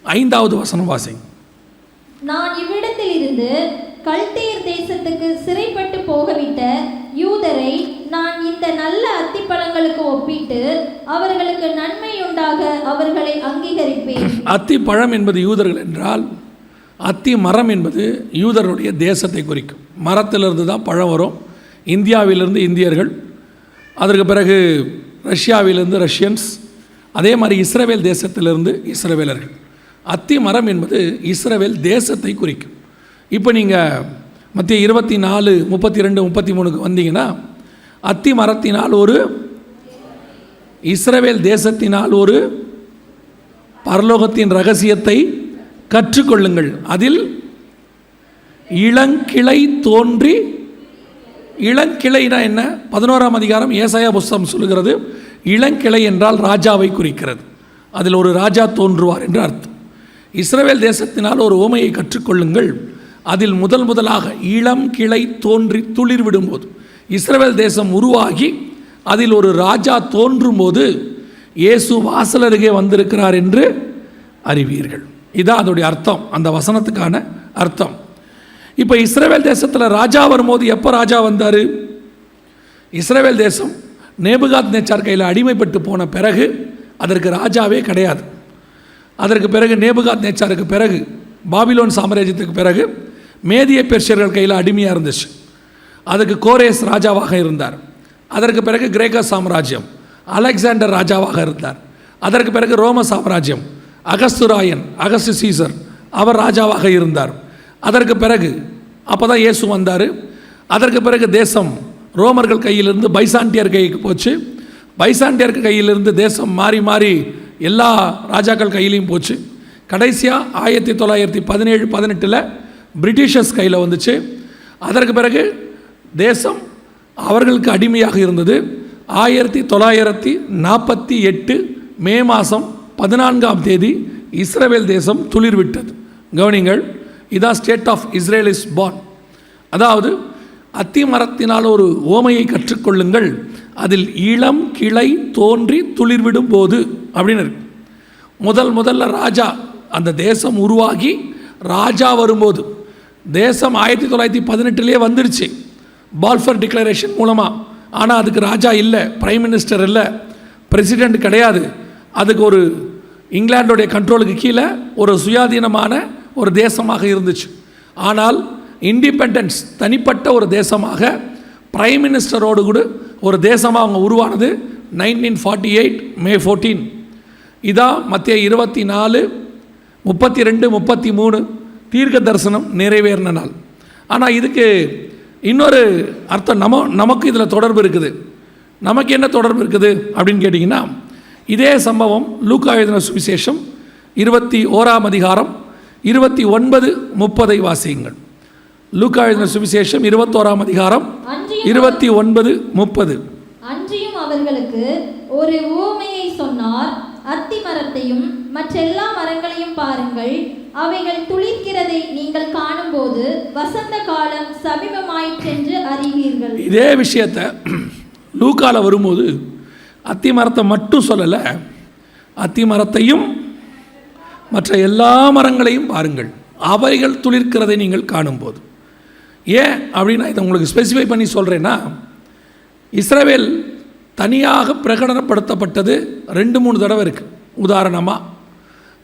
5வது வசனம் வாசிங்க. நான் இவ்விடத்தில் இருந்து கல்தேயர் தேசத்துக்கு சிறைப்பட்டு போகவிட்ட யூதரை நான் இந்த நல்ல அத்திப்பழங்களுக்கு ஒப்பிட்டு அவர்களுக்கு நன்மையுண்டாக அவர்களை அங்கீகரிப்பேன். அத்திப்பழம் என்பது யூதர்கள் என்றால், அத்தி மரம் என்பது யூதருடைய தேசத்தை குறிக்கும். மரத்திலிருந்து தான் பழம் வரும். இந்தியாவிலிருந்து இந்தியர்கள், அதற்கு பிறகு ரஷ்யாவிலிருந்து ரஷ்யன்ஸ், அதே மாதிரி இஸ்ரவேல் தேசத்திலிருந்து இஸ்ரவேலர்கள். அத்தி மரம் என்பது இஸ்ரவேல் தேசத்தை குறிக்கும். இப்போ நீங்கள் மத்திய 24, 32, 33க்கு வந்தீங்கன்னா, அத்தி மரத்தினால் ஒரு இஸ்ரவேல் தேசத்தினால் ஒரு பரலோகத்தின் ரகசியத்தை கற்றுக்கொள்ளுங்கள். அதில் இளங்கிளை தோன்றி, இளங்கிளைனா என்ன? 11ஆம் அதிகாரம் ஏசாயா புஸ்தகம் சொல்லுகிறது, இளங்கிளை என்றால் ராஜாவை குறிக்கிறது. அதில் ஒரு ராஜா தோன்றுவார் என்று அர்த்தம். இஸ்ரவேல் தேசத்தினால் ஒரு உவமையை கற்றுக்கொள்ளுங்கள். அதில் முதலாக இளம் கிளை தோன்றி துளிர் விடும்போது, இஸ்ரவேல் தேசம் உருவாகி அதில் ஒரு ராஜா தோன்றும் போது இயேசு வாசல் அருகே வந்திருக்கிறார் என்று அறிவீர்கள். இதான் அதோடைய அர்த்தம், அந்த வசனத்துக்கான அர்த்தம். இப்போ இஸ்ரவேல் தேசத்தில் ராஜா வரும்போது எப்போ ராஜா வந்தார்? இஸ்ரவேல் தேசம் நேபுகாத்நேச்சார் கையில் அடிமைப்பட்டு போன பிறகு அதற்கு ராஜாவே கிடையாது. அதற்கு பிறகு நேபுகாத்நேச்சாருக்கு பிறகு, பாபிலோன் சாம்ராஜ்யத்துக்கு பிறகு மேதிய பெர்ஷியர்கள் கையில் அடிமையாக இருந்துச்சு. அதுக்கு கோரேஸ் ராஜாவாக இருந்தார். அதற்கு பிறகு கிரேக்க சாம்ராஜ்யம், அலெக்சாண்டர் ராஜாவாக இருந்தார். அதற்கு பிறகு ரோம சாம்ராஜ்யம், அகஸ்துராயன், அகஸ்து சீசர், அவர் ராஜாவாக இருந்தார். அதற்கு பிறகு அப்போ தான் இயேசு வந்தார். அதற்கு பிறகு தேசம் ரோமர்கள் கையிலிருந்து பைசாண்டியர் கைக்கு போச்சு. பைசாண்டியர் கையிலிருந்து தேசம் மாறி மாறி எல்லா ராஜாக்கள் கையிலையும் போச்சு. கடைசியாக 1917-18 பிரிட்டிஷர்ஸ் கையில் வந்துச்சு. அதற்கு பிறகு தேசம் அவர்களுக்கு அடிமையாக இருந்தது. 1948 மே மாதம் 14ஆம் தேதி இஸ்ரவேல் தேசம் துளிர் விட்டது. கவனிங்கள், இதான் state of Israel is born. அதாவது அத்தி மரத்தினால் ஒரு ஓமையை கற்றுக்கொள்ளுங்கள், அதில் இளம் கிளை தோன்றி துளிர்விடும் போது அப்படின்னு இருக்கு. முதல்ல ராஜா, அந்த தேசம் உருவாகி ராஜா வரும்போது, தேசம் 1918 வந்துருச்சு பால்ஃபர் டிக்ளரேஷன் மூலமாக. ஆனால் அதுக்கு ராஜா இல்லை, பிரைம் மினிஸ்டர் இல்லை, பிரசிடெண்ட் கிடையாது. அதுக்கு ஒரு இங்கிலாந்துடைய கண்ட்ரோலுக்கு கீழே ஒரு சுயாதீனமான ஒரு தேசமாக இருந்துச்சு. ஆனால் இண்டிபெண்டன்ஸ், தனிப்பட்ட ஒரு தேசமாக பிரைம் மினிஸ்டரோடு கூட ஒரு தேசமாக அவங்க உருவானது 1948 மே 14. இதான் மத்திய 24, 32, 33 தீர்க்க தரிசனம் நிறைவேறின நாள். ஆனால் இதுக்கு இன்னொரு அர்த்தம் நமக்கு இதில் தொடர்பு இருக்குது. நமக்கு என்ன தொடர்பு இருக்குது அப்படின்னு கேட்டிங்கன்னா, இதே சம்பவம் லூக்கா எழுதின சுவிசேஷம் 21ஆம் அதிகாரம் 29, 30 வாசியுங்கள். லூக்கா எழுதின சுவிசேஷம் 21ஆம் அதிகாரம் 29, 30. அன்றியும் அவர்களுக்கு ஒரு உவமையை சொன்னார். அத்தி மரத்தையும் மற்றெல்லா மரங்களையும் பாருங்கள், அவைகள் துளிர்க்கிறதை நீங்கள் காணும்போது வசந்த காலம் சமீபமாயிற்றென்று அறிவீர்கள். இதே விஷயத்தை லூக்கால வரும்போது அத்தி மரத்தை மட்டும் சொல்லலை, அத்தி மரத்தையும் மற்ற எல்லா மரங்களையும் பாருங்கள், அவைகள் துளிர்க்கிறதை நீங்கள் காணும்போது. ஏன் அப்படின்னா இதை உங்களுக்கு ஸ்பெசிஃபை பண்ணி சொல்கிறேன்னா, இஸ்ரவேல் தனியாக பிரகடனப்படுத்தப்பட்டது 2-3 தடவை இருக்குது. உதாரணமாக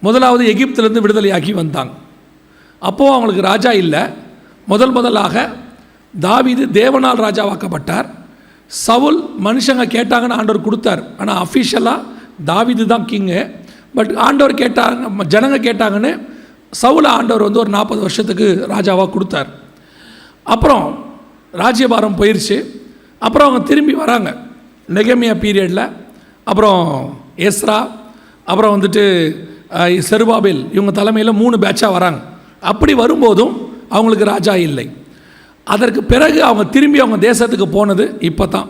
முதலாவது எகிப்திலேருந்து விடுதலையாக்கி வந்தாங்க. அப்போது அவங்களுக்கு ராஜா இல்லை. முதலாக தாவீது தேவனால் ராஜாவாக்கப்பட்டார். சவுல் மனுஷங்க கேட்டாங்கன்னு ஆண்டவர் கொடுத்தார். ஆனால் அஃபிஷியலாக தாவீது தான் கிங்கு. பட் ஆண்டவர் கேட்டாங்க, ஜனங்க கேட்டாங்கன்னு சவுலை ஆண்டவர் வந்து ஒரு 40 வருஷத்துக்கு ராஜாவாக கொடுத்தார். அப்புறம் ராஜ்யபாரம் போயிடுச்சு. அப்புறம் அவங்க திரும்பி வராங்க நெகேமியா பீரியடில். அப்புறம் எஸ்ரா, அப்புறம் வந்துட்டு செருபாபேல், இவங்க தலைமையில் 3 பேட்சாக வராங்க. அப்படி வரும்போதும் அவங்களுக்கு ராஜா இல்லை. அதற்கு பிறகு அவங்க திரும்பி அவங்க தேசத்துக்கு போனது இப்போ தான்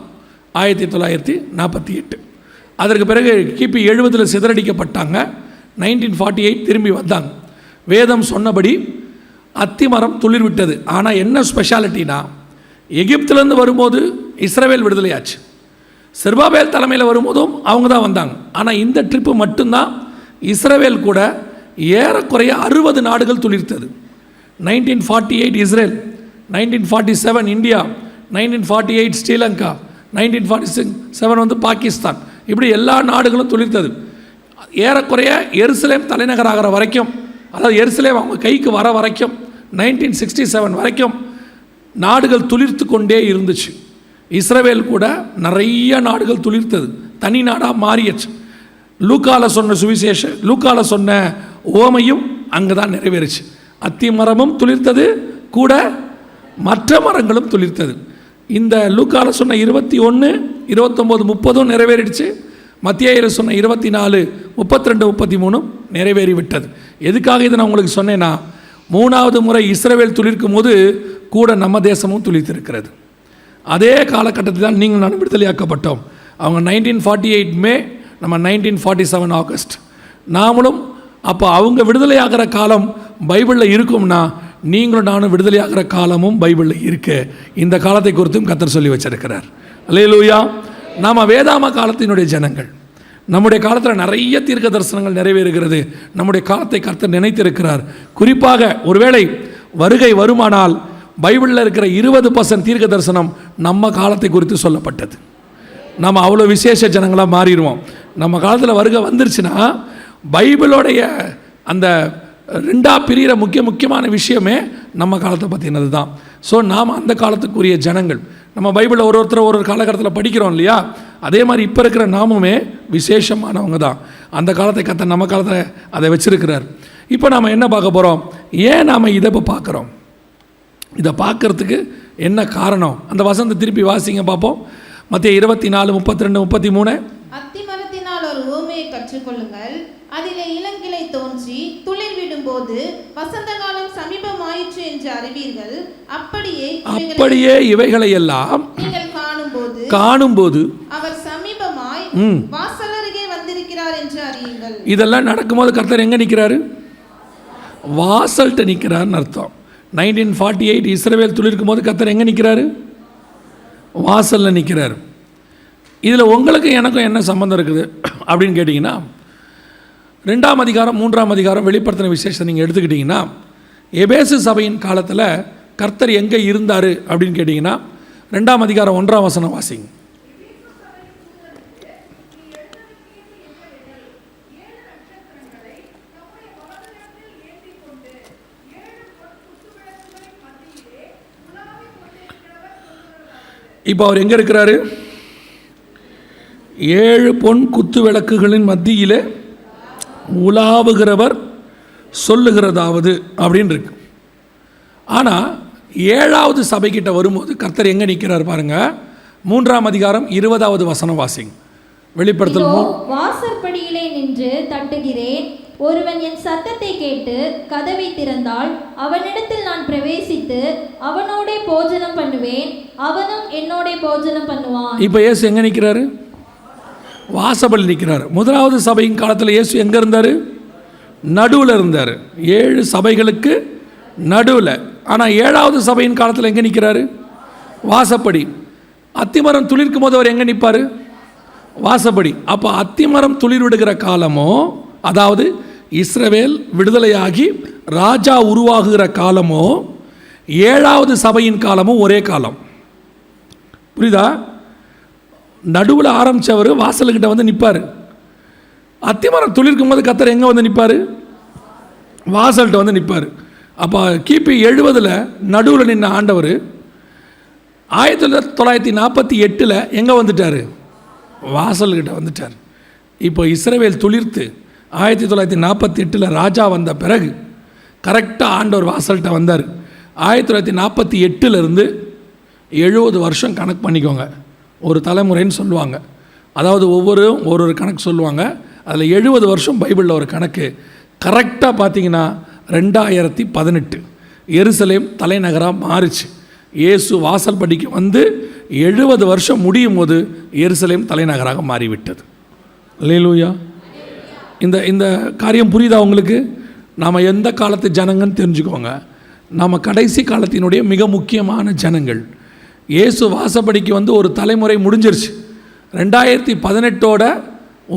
1948. அதற்கு பிறகு கிபி 70 சிதறடிக்கப்பட்டாங்க. 1948 திரும்பி வந்தாங்க. வேதம் சொன்னபடி அத்திமரம் துளிர் விட்டது. ஆனால் என்ன ஸ்பெஷாலிட்டினா, எகிப்திலேருந்து வரும்போது இஸ்ரவேல் விடுதலையாச்சு. செருபாபேல் தலைமையில் வரும்போதும் அவங்க தான் வந்தாங்க. ஆனால் இந்த ட்ரிப்பு மட்டும்தான் இஸ்ரவேல் கூட ஏறக்குறைய 60 நாடுகள் துளிர்த்தது. 1948 இஸ்ரேல், 1947 இந்தியா, 1948 ஸ்ரீலங்கா, 1947 வந்து பாகிஸ்தான், இப்படி எல்லா நாடுகளும் துளிர்த்தது. ஏறக்குறைய எருசலேம் தலைநகராகிற வரைக்கும், அதாவது எருசலேம் அவங்க கைக்கு வர வரைக்கும் 1967 வரைக்கும் நாடுகள் துளிர்த்து கொண்டே இருந்துச்சு. இஸ்ரவேல் கூட நிறைய நாடுகள் துளிர்த்தது, தனி நாடாக மாறியச்சு. லூக்கால சொன்ன சுவிசேஷம், லூக்கால சொன்ன ஓமையும் அங்கே தான் நிறைவேறுச்சு. அத்தி மரமும் துளிர்த்தது, கூட மற்ற மரங்களும் துளிர்த்தது. இந்த லூக்கால சொன்ன 21, 29, 30 நிறைவேறிடுச்சு. மத்தியாயில சொன்ன 24, 32, 33 நிறைவேறி விட்டது. எதுக்காக இதை நான் உங்களுக்கு சொன்னேன்னா, 3வது முறை இஸ்ரவேல் துளிர்க்கும் போது கூட நம்ம தேசமும் துளிர்த்திருக்கிறது. அதே காலகட்டத்தில் தான் நீங்கள் நான் விடுதலையாக்கப்பட்டோம். அவங்க 1948 மே, நம்ம 1947 ஆகஸ்ட். நாமளும் அப்போ அவங்க விடுதலையாகிற காலம் பைபிளில் இருக்கும்னா, நீங்களும் நானும் விடுதலையாகிற காலமும் பைபிளில் இருக்கு. இந்த காலத்தை குறித்தும் கர்த்தர் சொல்லி வச்சிருக்கிறார். அல்லேலூயா. நாம் வேதாம காலத்தினுடைய ஜனங்கள். நம்முடைய காலத்தில் நிறைய தீர்க்க தரிசனங்கள் நிறைவேறுகிறது. நம்முடைய காலத்தை கர்த்தர் நினைத்திருக்கிறார். குறிப்பாக ஒருவேளை வருகை வருமானால் பைபிளில் இருக்கிற 20% தீர்க்க தரிசனம் நம்ம காலத்தை குறித்து சொல்லப்பட்டது. நம்ம அவ்வளோ விசேஷ ஜனங்களாக மாறிடுவோம். நம்ம காலத்தில் வருகை வந்துருச்சுன்னா பைபிளோடைய அந்த 2ஆ பிரிகிற முக்கியமான விஷயமே நம்ம காலத்தை பற்றினது தான். ஸோ நாம் அந்த காலத்துக்குரிய ஜனங்கள். நம்ம பைபிளில் ஒருத்தர் ஒரு காலகட்டத்தில் படிக்கிறோம் இல்லையா, அதே மாதிரி இப்போ இருக்கிற நாமுமே விசேஷமானவங்க தான். அந்த காலத்தை கர்த்தர் நம்ம காலத்தில் அதை வச்சிருக்கிறார். இப்போ நாம் என்ன பார்க்க போகிறோம்? ஏன் நாம் இதை இப்போ பார்க்குறோம்? இதை பார்க்கறதுக்கு என்ன காரணம்? அந்த வசனத்தை திருப்பி வாசிங்க பார்ப்போம். மத்திய 24, 32, 33. அத்திமரத்தினால் ஒரு ஊமையை கற்றுக்கொள்ளுங்கள். அதிலே இளங்கிளை தோன்றி துளிர் விடும்போது வசந்த காலம் சமீபமாயிற்று என்று அறிவீர்கள். அப்படியே இவைகளை எல்லாம் நீங்கள் காணும்போது அவர் சமீபமாய் வாசல் அருகே வந்திருக்கிறார் என்று அறியுங்கள். இதெல்லாம் நடக்கும்போது கர்த்தர் எங்க நிற்கிறாரு? வாசல்கிட்ட நிற்கிறார்னு அர்த்தம். 1948 இஸ்ரவேல் துளிர்க்கும் போது கர்த்தர் எங்கே நிற்கிறாரு? வாசலில் நிற்கிறார். இதில் உங்களுக்கு எனக்கும் என்ன சம்மந்தம் இருக்குது அப்படின்னு கேட்டிங்கன்னா, 2ஆம் அதிகாரம் 3ஆம் அதிகாரம் வெளிப்படுத்தின விசேஷத்தை நீங்கள் எடுத்துக்கிட்டிங்கன்னா, எபேசு சபையின் காலத்தில் கர்த்தர் எங்கே இருந்தார் அப்படின்னு கேட்டிங்கன்னா, 2ஆம் அதிகாரம் 1ஆம் வசனம் வாசிங்க. இப்போ அவர் எங்கே இருக்கிறாரு? 7 பொன் குத்து விளக்குகளின் மத்தியிலே உலாவுகிறவர் சொல்லுகிறதாவது அப்படின்னு இருக்கு. ஆனால் 7வது சபைக்கிட்ட வரும்போது கர்த்தர் எங்கே நிற்கிறார் பாருங்க. 3ஆம் அதிகாரம் 20வது வசனம் வாசிங்க. வெளிப்படுத்தல் வாசற்படியிலே நின்று தட்டுகிறேன். ஒருவன் என் சத்தத்தை கேட்டு கதவை திறந்தால் அவனிடத்தில் நான் பிரவேசித்து அவனோடே போஜனம் பண்ணுவேன், அவனும் என்னோட போஜனம் பண்ணுவான். இப்போ இயேசு எங்கே நிற்கிறாரு? வாசப்படி நிற்கிறார். 1வது சபையின் காலத்தில் இயேசு எங்கே இருந்தார்? நடுவில் இருந்தார். 7 சபைகளுக்கு நடுவில். ஆனால் 7வது சபையின் காலத்தில் எங்கே நிற்கிறாரு? வாசப்படி. அத்திமரம் துளிர்க்கும் போது அவர் எங்கே நிற்பார்? வாசப்படி. அப்போ அத்திமரம் துளிர் விடுகிற காலமோ, அதாவது இஸ்ரவேல் விடுதலையாகி ராஜா உருவாகுகிற காலமோ, 7வது சபையின் காலமும் ஒரே காலம். புரியுதா? நடுவில் ஆரம்பித்தவர் வாசல்கிட்ட வந்து நிற்பார். அத்திமரம் துளிர்க்கும் போது கர்த்தர் எங்கே வந்து நிற்பார்? வாசல்கிட்ட வந்து நிற்பார். அப்போ கிபி 70 நடுவில் நின்ற ஆண்டவர் 1948 எங்கே வந்துட்டார்? வாசல்கிட்ட வந்துட்டார். இப்போ இஸ்ரவேல் துளிர்த்து 1948 ராஜா வந்த பிறகு கரெக்டாக ஆண்டவர் வாசல்கிட்ட வந்தார். 1948 70 வருஷம் கணக்கு பண்ணிக்கோங்க. ஒரு தலைமுறைன்னு சொல்லுவாங்க. அதாவது ஒவ்வொரு கணக்கு சொல்லுவாங்க. அதில் 70 வருஷம் பைபிளில் ஒரு கணக்கு. கரெக்டாக பார்த்தீங்கன்னா 2018 எருசலேம் தலைநகராக மாறிச்சு. இயேசு வாசல் படிக்கு வந்து 70 வருஷம் முடியும் போது எருசலேம் தலைநகராக மாறிவிட்டது. அல்லேலூயா. இந்த காரியம் புரியுதா உங்களுக்கு? நாம் எந்த காலத்து ஜனங்கன்னு தெரிஞ்சுக்கோங்க. நாம் கடைசி காலத்தினுடைய மிக முக்கியமான ஜனங்கள். இயேசு வாசப்படிக்கு வந்து ஒரு தலைமுறை முடிஞ்சிருச்சு. 2018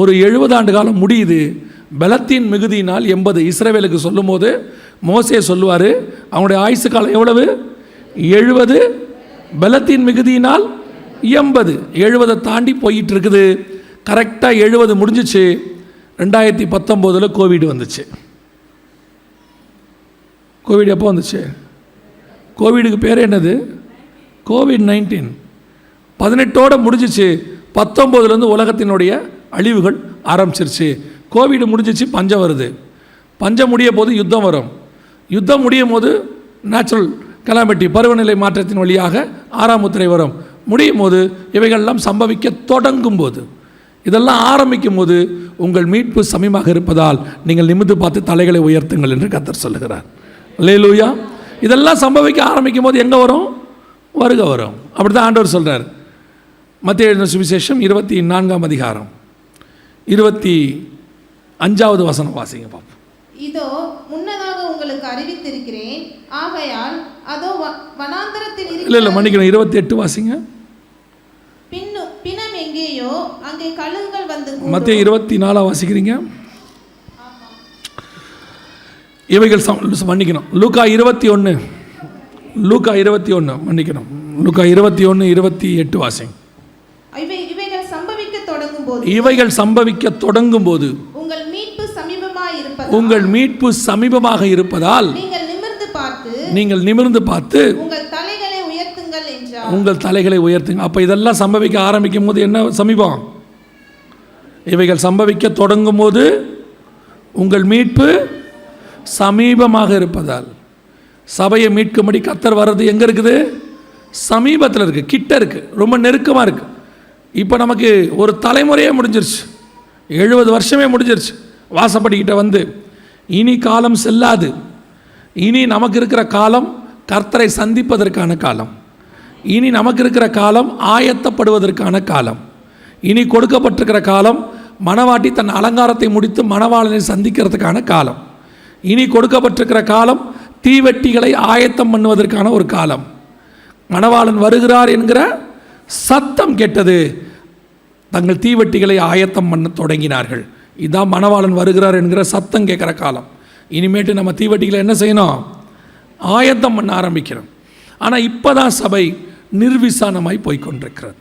ஒரு 70 ஆண்டு காலம் முடியுது. பலத்தின் மிகுதியினால் 80 இஸ்ரவேலுக்கு சொல்லும் போது மோசே சொல்லுவார், அவனுடைய ஆயுசு காலம் எவ்வளவு? 70. பலத்தின் மிகுதியினால் 80. 70 தாண்டி போயிட்டு இருக்குது. கரெக்டாக 70 முடிஞ்சிச்சு. 2019 கோவிட் வந்துச்சு. கோவிட் எப்போ வந்துச்சு? கோவிடுக்கு பேர் என்னது? COVID-19. 18 முடிஞ்சிச்சு. 19 உலகத்தினுடைய அழிவுகள் ஆரம்பிச்சிருச்சு. கோவிட் முடிஞ்சிச்சு, பஞ்சம் வருது. பஞ்சம் முடிய போது யுத்தம் வரும். யுத்தம் முடியும் போது நேச்சுரல் கலாமிட்டி, பருவநிலை மாற்றத்தின் வழியாக 6ஆம் முத்திரை வரும். முடியும் போது இவைகள்லாம் சம்பவிக்க தொடங்கும் போது, இதெல்லாம் ஆரம்பிக்கும் போது உங்கள் மீட்பு சமீபமாக இருப்பதால் நீங்கள் நிமிர்ந்து பார்த்து தலைகளை உயர்த்துங்கள் என்று கர்த்தர் சொல்லுகிறார். அல்லேலூயா. இதெல்லாம் சம்பவிக்க ஆரம்பிக்கும் போது எங்கே வரும்? வருகை வரும். அப்படி தான் ஆண்டவர் சொல்கிறார். மத்தேயு எழுதின சுவிசேஷம் 24ஆம் அதிகாரம் 25வது வசனம் வாசிங்க பாப்போம். இதோ முன்னதாக உங்களுக்கு அறிவித்திருக்கிறேன், ஆகையால் அதோ வனாந்தரத்தில் இல்லை மன்னிக்கணும், 28 வாசிங்க. பிணம் எங்கேயோ அங்கே கழுகுகள் வந்து மத்தேயு 24 வாசிக்கிறீங்க. இவைகள் மன்னிக்கணும், லூக்கா 21 மன்னிக்கணும், லூக்கா 21:28 வாசிங்க. இவைகள் சம்பவிக்க தொடங்கும் போது உங்கள் மீட்பு சமீபமாக இருப்பதால் நீங்கள் நிமிர்ந்து பார்த்து உங்கள் தலைகளை உயர்த்துங்க. அப்போ இதெல்லாம் சம்பவிக்க ஆரம்பிக்கும் போது என்ன சமீபம்? இவைகள் சம்பவிக்க தொடங்கும் போது உங்கள் மீட்பு சமீபமாக இருப்பதால். சபையை மீட்கும்படி கர்த்தர் வர்றது எங்கே இருக்குது? சமீபத்தில் இருக்குது, கிட்ட இருக்குது, ரொம்ப நெருக்கமாக இருக்குது. இப்போ நமக்கு ஒரு தலைமுறையே முடிஞ்சிருச்சு, 70 வருஷமே முடிஞ்சிருச்சு வாசப்படிக்கிட்ட வந்து. இனி காலம் செல்லாது. இனி நமக்கு இருக்கிற காலம் கர்த்தரை சந்திப்பதற்கான காலம். இனி நமக்கு இருக்கிற காலம் ஆயத்தப்படுவதற்கான காலம். இனி கொடுக்கப்பட்டிருக்கிற காலம் மணவாட்டி தன் அலங்காரத்தை முடித்து மணவாளனை சந்திக்கிறதுக்கான காலம். இனி கொடுக்கப்பட்டிருக்கிற காலம் தீவெட்டிகளை ஆயத்தம் பண்ணுவதற்கான ஒரு காலம். மணவாளன் வருகிறார் என்கிற சத்தம் கேட்டது. தங்கள் தீவெட்டிகளை ஆயத்தம் பண்ண தொடங்கினார்கள். இதான் மணவாளன் வருகிறார் என்கிற சத்தம் கேட்குற காலம். இனிமேட்டு நம்ம தீவெட்டிகளை என்ன செய்யணும்? ஆயத்தம் பண்ண ஆரம்பிக்கிறோம். ஆனால் இப்போ தான் சபை நிர்விசானமாய் போய்கொண்டிருக்கிறது.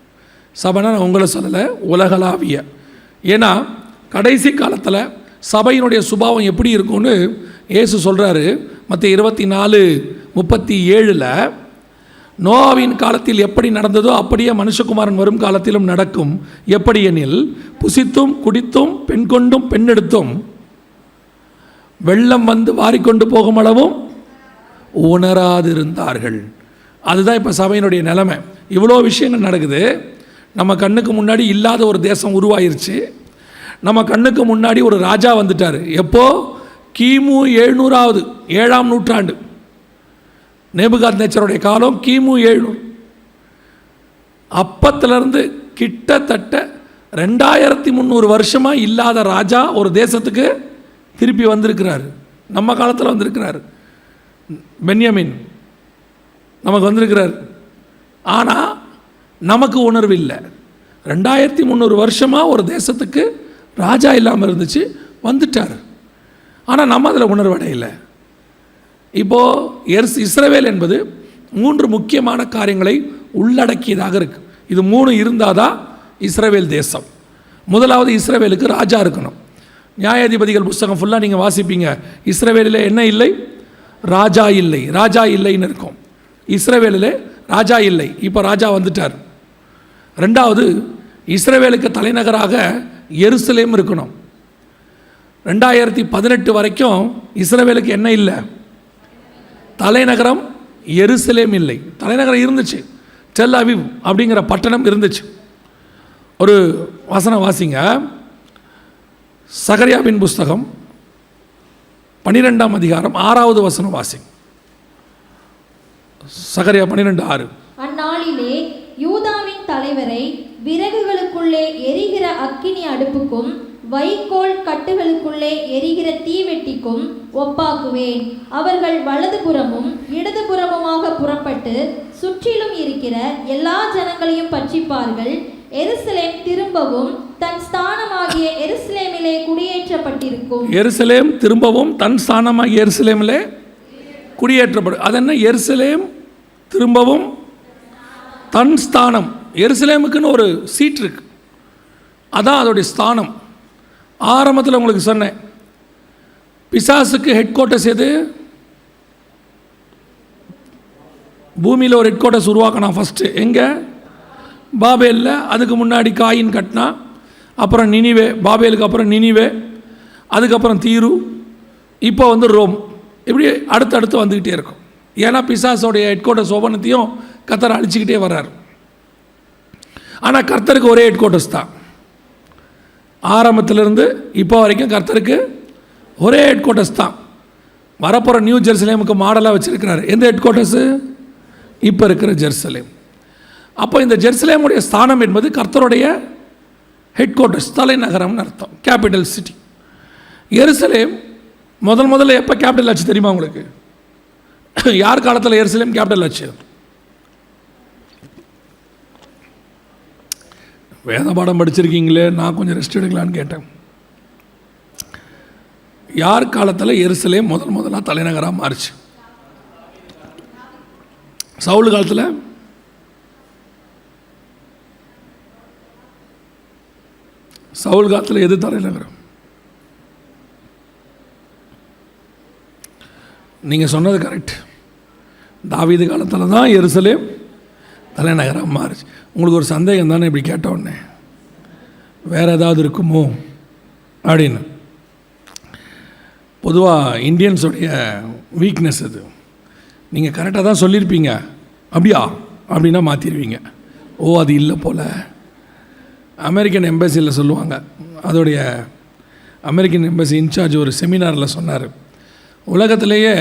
சபைனா நான் உங்களை சொல்லலை, உலகளாவிய. ஏன்னா கடைசி காலத்தில் சபையினுடைய சுபாவம் எப்படி இருக்கும்னு இயேசு சொல்கிறாரு. மத்தேயு 24:37 நோவாவின் காலத்தில் எப்படி நடந்ததோ அப்படியே மனுஷகுமாரன் வரும் காலத்திலும் நடக்கும். எப்படி எனில் புசித்தும் குடித்தும் பெண் கொண்டும் பெண்ணெடுத்தும் வெள்ளம் வந்து வாரிக்கொண்டு போகும் அளவும் உணராதிருந்தார்கள். அதுதான் இப்போ சபையினுடைய நிலைமை. இவ்வளோ விஷயங்கள் நடக்குது. நம்ம கண்ணுக்கு முன்னாடி இல்லாத ஒரு தேசம் உருவாயிருச்சு. நம்ம கண்ணுக்கு முன்னாடி ஒரு ராஜா வந்துட்டார். எப்போ? கிமு 700ஆம் நூற்றாண்டு. நேபுகாத்நேச்சருடைய காலம் கிமு 700. அப்பத்திலிருந்து கிட்டத்தட்ட 2300 வருஷமாக இல்லாத ராஜா ஒரு தேசத்துக்கு திருப்பி வந்திருக்கிறார். நம்ம காலத்தில் வந்திருக்கிறார். பென்யமின் நமக்கு வந்திருக்கிறார். ஆனால் நமக்கு உணர்வு இல்லை. 2300 வருஷமாக ஒரு தேசத்துக்கு ராஜா இல்லாமல் இருந்துச்சு, வந்துட்டார். ஆனால் நம்ம அதில் உணர்வடையில்லை. இப்போது இஸ்ரவேல் என்பது 3 முக்கியமான காரியங்களை உள்ளடக்கியதாக இருக்குது. இது 3 இருந்தால் தான் இஸ்ரவேல் தேசம். முதலாவது, இஸ்ரவேலுக்கு ராஜா இருக்கணும். நியாயாதிபதிகள் புஸ்தகம் ஃபுல்லாக நீங்கள் வாசிப்பீங்க. இஸ்ரவேலில் என்ன இல்லை? ராஜா இல்லை. ராஜா இல்லைன்னு இருக்கும். இஸ்ரவேலில் ராஜா இல்லை. இப்போ ராஜா வந்துட்டார். ரெண்டாவது, இஸ்ரவேலுக்கு தலைநகராக எருசலேம் இருக்கணும். 2018 வரைக்கும் இஸ்ரவேலுக்கு என்ன இல்லை? தலைநகரம் எருசலேம் இல்லை. தலைநகரம் இருந்துச்சு, டெல் அவிவ் அப்படிங்கிற பட்டணம் இருந்துச்சு. ஒரு வசனம் வாசிங்க, சகரியாவின் புஸ்தகம் 12ஆம் அதிகாரம் 6வது வசனம் வாசிங்க. சகரியா 12:6. அந்நாளிலே யூதாவின் தலைவரை விறகுகளுக்குள்ளே எரிகிற அக்கினி அடுப்புக்கும் வைக்கோல் கட்டுகளுக்குள்ளே எரிகிற தீவெட்டிக்கும் ஒப்பாக்குவேன். அவர்கள் வலதுபுறமும் இடதுபுறமுமாக புறப்பட்டு சுற்றிலும் இருக்கிற எல்லா ஜனங்களையும் பட்சிப்பார்கள். எருசலேம் திரும்பவும் தன் ஸ்தானமாகிய எருசலேமிலே குடியேற்றப்பட்டிருக்கும். எருசலேம் திரும்பவும் தன் ஸ்தானமாகிய எருசலேமிலே குடியேற்றப்படும். அது என்ன? எருசலேம் திரும்பவும் தன் ஸ்தானம். எருசலேமுக்குன்னு ஒரு சீட் இருக்கு, அதான் அதோடைய ஸ்தானம். ஆரம்பத்தில் உங்களுக்கு சொன்னேன், பிசாசுக்கு ஹெட் குவார்ட்டர்ஸ் எது? பூமியில் ஒரு ஹெட் குவார்ட்டர்ஸ் உருவாக்கணும் ஃபஸ்ட்டு. எங்கே? பாபேலில். அதுக்கு முன்னாடி காயின் கட்டினா, அப்புறம் நினிவே, பாபேலுக்கு அப்புறம் நினிவே, அதுக்கப்புறம் தீரு, இப்போ ரோம். இப்படி அடுத்தடுத்து வந்துக்கிட்டே இருக்கும். ஏன்னா பிசாசோடைய ஹெட் குவார்ட்டர்ஸ் ஒவ்வொன்றத்தையும் கர்த்தர் அழிச்சிக்கிட்டே வர்றார். ஆனால் கர்த்தருக்கு ஒரே ஹெட் குவார்ட்டர்ஸ் தான். ஆரம்பத்திலிருந்து இப்போ வரைக்கும் கர்த்தருக்கு ஒரே ஹெட் குவார்ட்டர்ஸ் தான். வரப்போகிற நியூ ஜெருசலேமுக்கு மாடலாக வச்சுருக்கிறார். எந்த ஹெட் குவார்ட்டர்ஸு? இப்போ இருக்கிற ஜெருசலேம். அப்போ இந்த ஜெருசலேமுடைய ஸ்தானம் என்பது கர்த்தருடைய ஹெட் குவார்ட்டர்ஸ், தலைநகரம்னு அர்த்தம், கேபிட்டல் சிட்டி. எருசலேம் முதல்ல எப்போ கேபிட்டல் ஆச்சு தெரியுமா உங்களுக்கு? யார் காலத்தில் எருசலேம் கேபிட்டல் ஆச்சு? வேத பாடம் படிச்சிருக்கீங்களே, நான் கொஞ்சம் ரெஸ்ட் எடுக்கலான்னு கேட்டேன். யார் காலத்தில் எருசலேம் முதலாக தலைநகராக மாறிச்சு? சவுல் காலத்தில். சவுல் காலத்தில் எது தலைநகரம்? நீங்கள் சொன்னது கரெக்ட். தாவீது காலத்தில் தான் எருசலேம் தலைநகராக மாறிச்சு. உங்களுக்கு ஒரு சந்தேகம் தானே இப்படி கேட்ட உடனே? வேறு ஏதாவது இருக்குமோ அப்படின்னு. பொதுவாக இந்தியன்ஸுடைய வீக்னஸ் அது. நீங்கள் கரெக்டாக தான் சொல்லியிருப்பீங்க, அப்படியா அப்படின்னா மாற்றிடுவீங்க. ஓ அது இல்லை போல். அமெரிக்கன் எம்பசியில் சொல்லுவாங்க, அதோடைய அமெரிக்கன் எம்பசி இன்சார்ஜ் ஒரு செமினாரில் சொன்னார், உலகத்திலேயே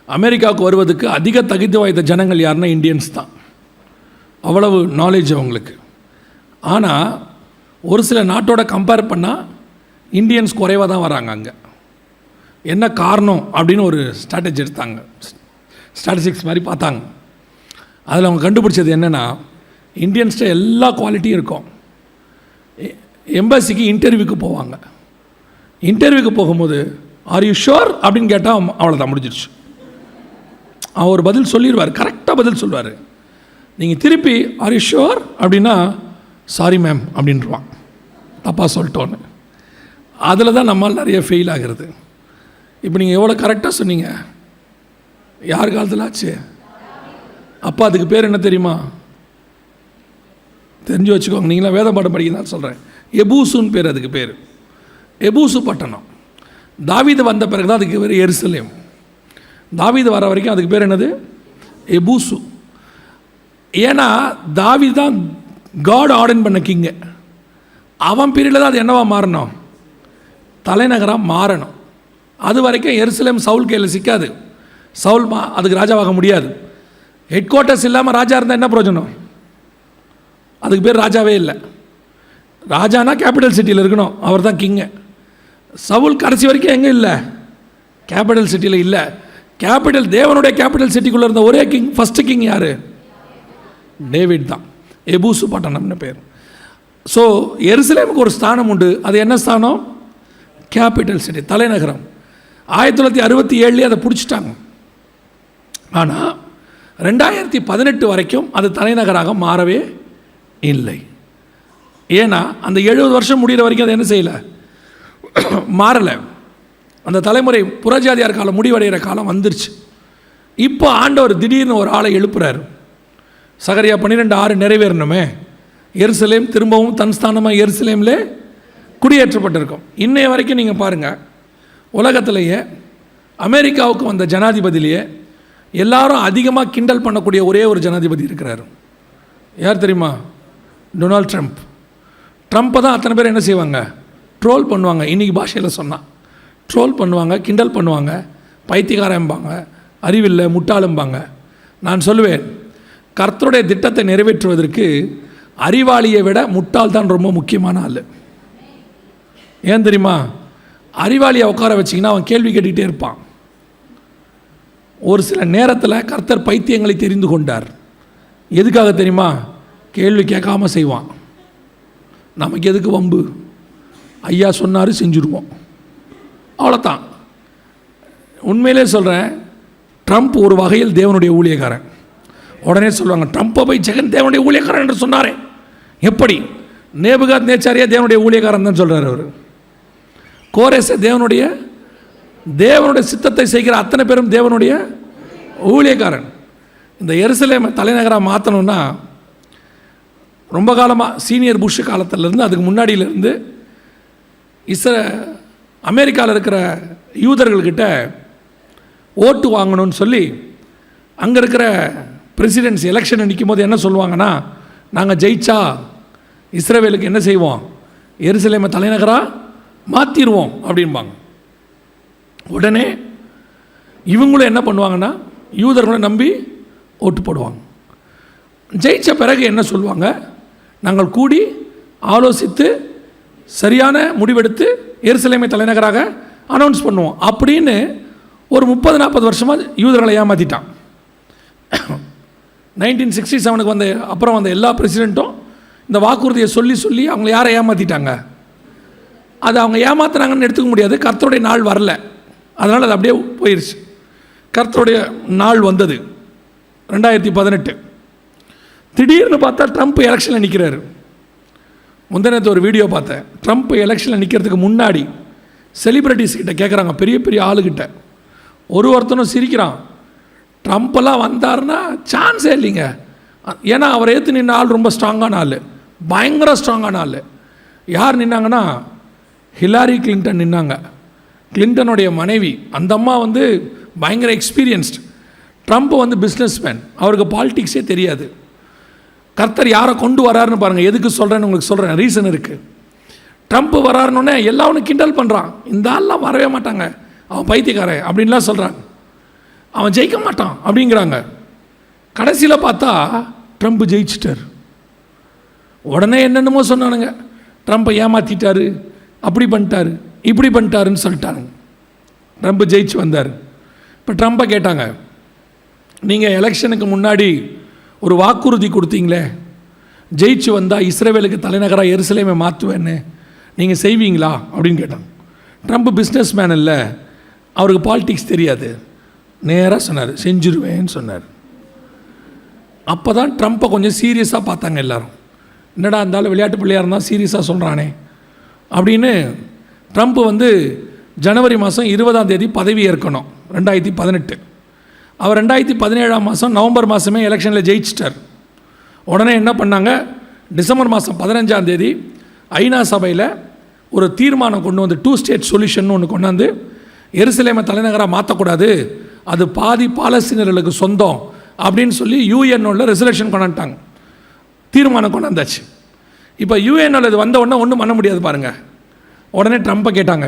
அமெரிக்காவுக்கு வருவதுக்கு அதிக தகுதி வாய்ந்த ஜனங்கள் யாருன்னா இந்தியன்ஸ் தான். அவ்வளவு நாலேஜ் அவங்களுக்கு. ஆனால் ஒரு சில நாட்டோட கம்பேர் பண்ணால் இந்தியன்ஸ் குறைவாக தான் வராங்க அங்கே. என்ன காரணம் அப்படின்னு ஒரு ஸ்ட்ராட்டஜி எடுத்தாங்க, ஸ்டாட்டிஸ்டிக்ஸ் மாதிரி பார்த்தாங்க. அதில் அவங்க கண்டுபிடிச்சது என்னென்னா, இந்தியன்ஸ்கிட்ட எல்லா குவாலிட்டியும் இருக்கும். எம்பசிக்கு இன்டர்வியூக்கு போவாங்க. இன்டர்வியூக்கு போகும்போது ஆர் யூ ஷுர் அப்படின்னு கேட்டால் அவ்வளோதான், முடிஞ்சிடுச்சு. அவர் ஒரு பதில் சொல்லிடுவார், கரெக்டாக பதில் சொல்லுவார். நீங்கள் திருப்பி ஆர் யூ ஷுர் அப்படின்னா சாரி மேம் அப்படின்ட்டுருவான், தப்பாக சொல்லிட்டோன்னு. அதில் தான் நம்மால் நிறைய ஃபெயில் ஆகிறது. இப்போ நீங்கள் எவ்வளோ கரெக்டாக சொன்னீங்க? யார் காலத்தில் ஆச்சு? அப்போ அதுக்கு பேர் என்ன தெரியுமா? தெரிஞ்சு வச்சுக்கோங்க, நீங்களாம் வேத பாடம் படிக்கிறதா சொல்கிறேன். எபூசுன்னு பேர் அதுக்கு பேர். எபூசு பட்டணம். தாவீது வந்த பிறகு தான் அதுக்கு பேர் எருசலேம். தாவீது வர வரைக்கும் அதுக்கு பேர் என்னது? எபூசு. ஏன்னா தாவீது தான் காட் ஆர்டன் பண்ண கிங்கு. அவன் பீரியடில் தான் அது என்னவா மாறணும்? தலைநகராக மாறணும். அது வரைக்கும் எருசலேம் சவுல் கையில் சிக்காது. சவுல் அதுக்கு ராஜாவாக முடியாது. ஹெட் குவார்ட்டர்ஸ் இல்லாமல் ராஜா இருந்தால் என்ன பிரயோஜனம்? அதுக்கு பேர் ராஜாவே இல்லை. ராஜானா கேபிட்டல் சிட்டியில் இருக்கணும், அவர் தான் கிங்கு. சவுல் கடைசி வரைக்கும் எங்கே இல்லை? கேபிட்டல் சிட்டியில் இல்லை. கேபிட்டல், தேவனுடைய கேபிட்டல் சிட்டிக்குள்ளே இருந்த ஒரே கிங், ஃபஸ்ட்டு கிங் யார்? டேவிட் தான். எபூசு பட்டணம்னு பேர். ஸோ எருசலேமுக்கு ஒரு ஸ்தானம் உண்டு. அது என்ன ஸ்தானம்? கேபிட்டல் சிட்டி, தலைநகரம். 1967 அதை பிடிச்சிட்டாங்க. ஆனால் 2018 வரைக்கும் அது தலைநகராக மாறவே இல்லை. ஏன்னா அந்த 70 வருஷம் முடிகிற வரைக்கும் அது என்ன செய்யலை? மாறலை. அந்த தலைமுறை புறஜாதியார் காலம் முடிவடைகிற காலம் வந்துருச்சு. இப்போ ஆண்டவர் திடீர்னு ஒரு ஆளை எழுப்புறாரு. சகரியா 12:6 நிறைவேறணுமே. எருசலேம் திரும்பவும் தன் ஸ்தானமாக எருசலேமில் குடியேற்றப்பட்டிருக்கும். இன்னைய வரைக்கும் நீங்கள் பாருங்கள், உலகத்திலேயே அமெரிக்காவுக்கு வந்த ஜனாதிபதியிலேயே எல்லாரும் அதிகமாக கிண்டல் பண்ணக்கூடிய ஒரே ஒரு ஜனாதிபதி இருக்கிறார். யார் தெரியுமா? Donald Trump. ட்ரம்ப்பை தான் அத்தனை பேர் என்ன செய்வாங்க? ட்ரோல் பண்ணுவாங்க. இன்றைக்கி பாஷையில் சொன்னால் ட்ரோல் பண்ணுவாங்க, கிண்டல் பண்ணுவாங்க, பைத்தியக்காரம்பாங்க, அறிவில்லை, முட்டாளும்பாங்க. நான் சொல்லுவேன், கர்த்தருடைய திட்டத்தை நிறைவேற்றுவதற்கு அறிவாளியை விட முட்டாள் தான் ரொம்ப முக்கியமான ஆள். ஏன் தெரியுமா? அறிவாளியை உட்கார வச்சிங்கன்னா அவன் கேள்வி கேட்டுக்கிட்டே இருப்பான். ஒரு சில நேரத்தில் கர்த்தர் பைத்தியங்களை தெரிந்து கொண்டார். எதுக்காக தெரியுமா? கேள்வி கேட்காம செய்வான். நமக்கு எதுக்கு வம்பு? ஐயா சொன்னார், செஞ்சுருவோம், அவ்வளோதான். உண்மையிலே சொல்கிறேன், ட்ரம்ப் ஒரு வகையில் தேவனுடைய ஊழியக்காரன். உடனே சொல்லுவாங்க, ட்ரம்ப்பை போய் ஜெகன் தேவனுடைய ஊழியக்காரன் என்று சொன்னாரே. எப்படி? நேபுகாத் நேச்சாரியா தேவனுடைய ஊழியக்காரன் தான் சொல்கிறார் அவர். கோரேச தேவனுடைய சித்தத்தை செய்கிற அத்தனை பேரும் தேவனுடைய ஊழியக்காரன். இந்த எருசலேமை தலைநகராக மாற்றணும்னா ரொம்ப காலமாக சீனியர் புஷ் காலத்திலேருந்து அதுக்கு முன்னாடியிலேருந்து அமெரிக்காவில் இருக்கிற யூதர்கள்கிட்ட ஓட்டு வாங்கணும்னு சொல்லி அங்கே இருக்கிற பிரசிடென்ட்ஸ் எலெக்ஷன் நிற்கும் போது என்ன சொல்லுவாங்கன்னா, நாங்கள் ஜெயிச்சா இஸ்ரவேலுக்கு என்ன செய்வோம்? எருசலேமை தலைநகராக மாற்றிடுவோம் அப்படின்பாங்க. உடனே இவங்களும் என்ன பண்ணுவாங்கன்னா, யூதர்களை நம்பி ஓட்டு போடுவாங்க. ஜெயித்த பிறகு என்ன சொல்லுவாங்க? நாங்கள் கூடி ஆலோசித்து சரியான முடிவெடுத்து எருசலேமை தலைநகராக அனௌன்ஸ் பண்ணுவோம் அப்படின்னு ஒரு 30-40 வருஷமாக யூதர்களை ஏமாற்றிட்டான். 1967 வந்த அப்புறம் வந்த எல்லா பிரசிடெண்ட்டும் இந்த வாக்குறுதியை சொல்லி சொல்லி அவங்கள யாரை ஏமாற்றிட்டாங்க? அது அவங்க ஏமாத்துறாங்கன்னு எடுத்துக்க முடியாது. கர்த்தருடைய நாள் வரல, அதனால் அது அப்படியே போயிடுச்சு. கர்த்தருடைய நாள் வந்தது 2018. திடீர்னு பார்த்தா ட்ரம்ப் எலெக்ஷனில் நிற்கிறாரு. முந்தினத்து ஒரு வீடியோ பார்த்தேன். ட்ரம்ப் எலெக்ஷனில் நிற்கிறதுக்கு முன்னாடி செலிப்ரிட்டிஸ் கிட்ட கேட்குறாங்க, பெரிய பெரிய ஆளுகிட்ட. ஒருத்தனும் சிரிக்கிறான். ட்ரம்ப்பெல்லாம் வந்தார்னா சான்ஸே இல்லைங்க. ஏன்னா அவர் ஏற்று நின்ற ஆள் ரொம்ப ஸ்ட்ராங்கான ஆள், பயங்கர ஸ்ட்ராங்கான ஆள். யார் நின்னாங்கன்னா, ஹிலாரி கிளின்டன் நின்னாங்க. கிளின்டனுடைய மனைவி. அந்த அம்மா பயங்கர எக்ஸ்பீரியன்ஸ்டு. ட்ரம்ப் பிஸ்னஸ் மேன், அவருக்கு பாலிட்டிக்ஸே தெரியாது. கர்த்தர் யாரை கொண்டு வராருன்னு பாருங்கள். எதுக்கு சொல்கிறேன்னு உங்களுக்கு சொல்கிறேன், ரீசன் இருக்குது. ட்ரம்ப் வராருன்னொன்னே எல்லாவனும் கிண்டல் பண்ணுறான். இந்த ஆள்லாம் வரவே மாட்டாங்க, அவன் பைத்தியக்காரன் அப்படின்லாம் சொல்கிறாங்க. அவன் ஜெயிக்க மாட்டான் அப்படிங்கிறாங்க. கடைசியில் பார்த்தா ட்ரம்ப் ஜெயிச்சிட்டார். உடனே என்னென்னமோ சொன்னானுங்க, ட்ரம்ப்பை ஏமாற்றிட்டாரு, அப்படி பண்ணிட்டாரு, இப்படி பண்ணிட்டாருன்னு சொல்லிட்டாருங்க. ட்ரம்ப் ஜெயிச்சு வந்தார். இப்போ ட்ரம்ப்பை கேட்டாங்க, நீங்கள் எலெக்ஷனுக்கு முன்னாடி ஒரு வாக்குறுதி கொடுத்தீங்களே, ஜெயிச்சு வந்தால் இஸ்ரவேலுக்கு தலைநகராக எருசலேமை மாற்றுவேன்னு, நீங்கள் செய்வீங்களா அப்படின்னு கேட்டாங்க. ட்ரம்ப் பிஸ்னஸ் மேன் இல்லை, அவருக்கு பாலிட்டிக்ஸ் தெரியாது. நேராக சொன்னார், செஞ்சுருவேன்னு சொன்னார். அப்போ தான் ட்ரம்ப்பை கொஞ்சம் சீரியஸாக பார்த்தாங்க எல்லாரும். என்னடா இருந்தாலும் விளையாட்டு பிள்ளையாக இருந்தால் சீரியஸாக சொல்கிறானே அப்படின்னு. ட்ரம்ப் ஜனவரி மாதம் 20ஆம் தேதி பதவி ஏற்கணும் 2018. அவர் 2017ஆம் மாதம் நவம்பர் மாதமே எலெக்ஷனில் ஜெயிச்சிட்டார். உடனே என்ன பண்ணாங்க, டிசம்பர் மாதம் 15ஆம் தேதி ஐநா சபையில் ஒரு தீர்மானம் கொண்டு 2 ஸ்டேட் சொல்யூஷன் ஒன்று கொண்டாந்து, எருசலேமை தலைநகராக மாற்றக்கூடாது, அது பாதி பாலஸ்தீனர்களுக்கு சொந்தம் அப்படின்னு சொல்லி யூஎன்ஓவில் ரெசல்யூஷன் கொண்டாண்டாங்க. தீர்மானம் கொண்டாந்தாச்சு. இப்போ யூஎன்ஓவில் இது வந்த உடனே ஒன்றும் பண்ண முடியாது பாருங்கள். உடனே ட்ரம்ப்பை கேட்டாங்க,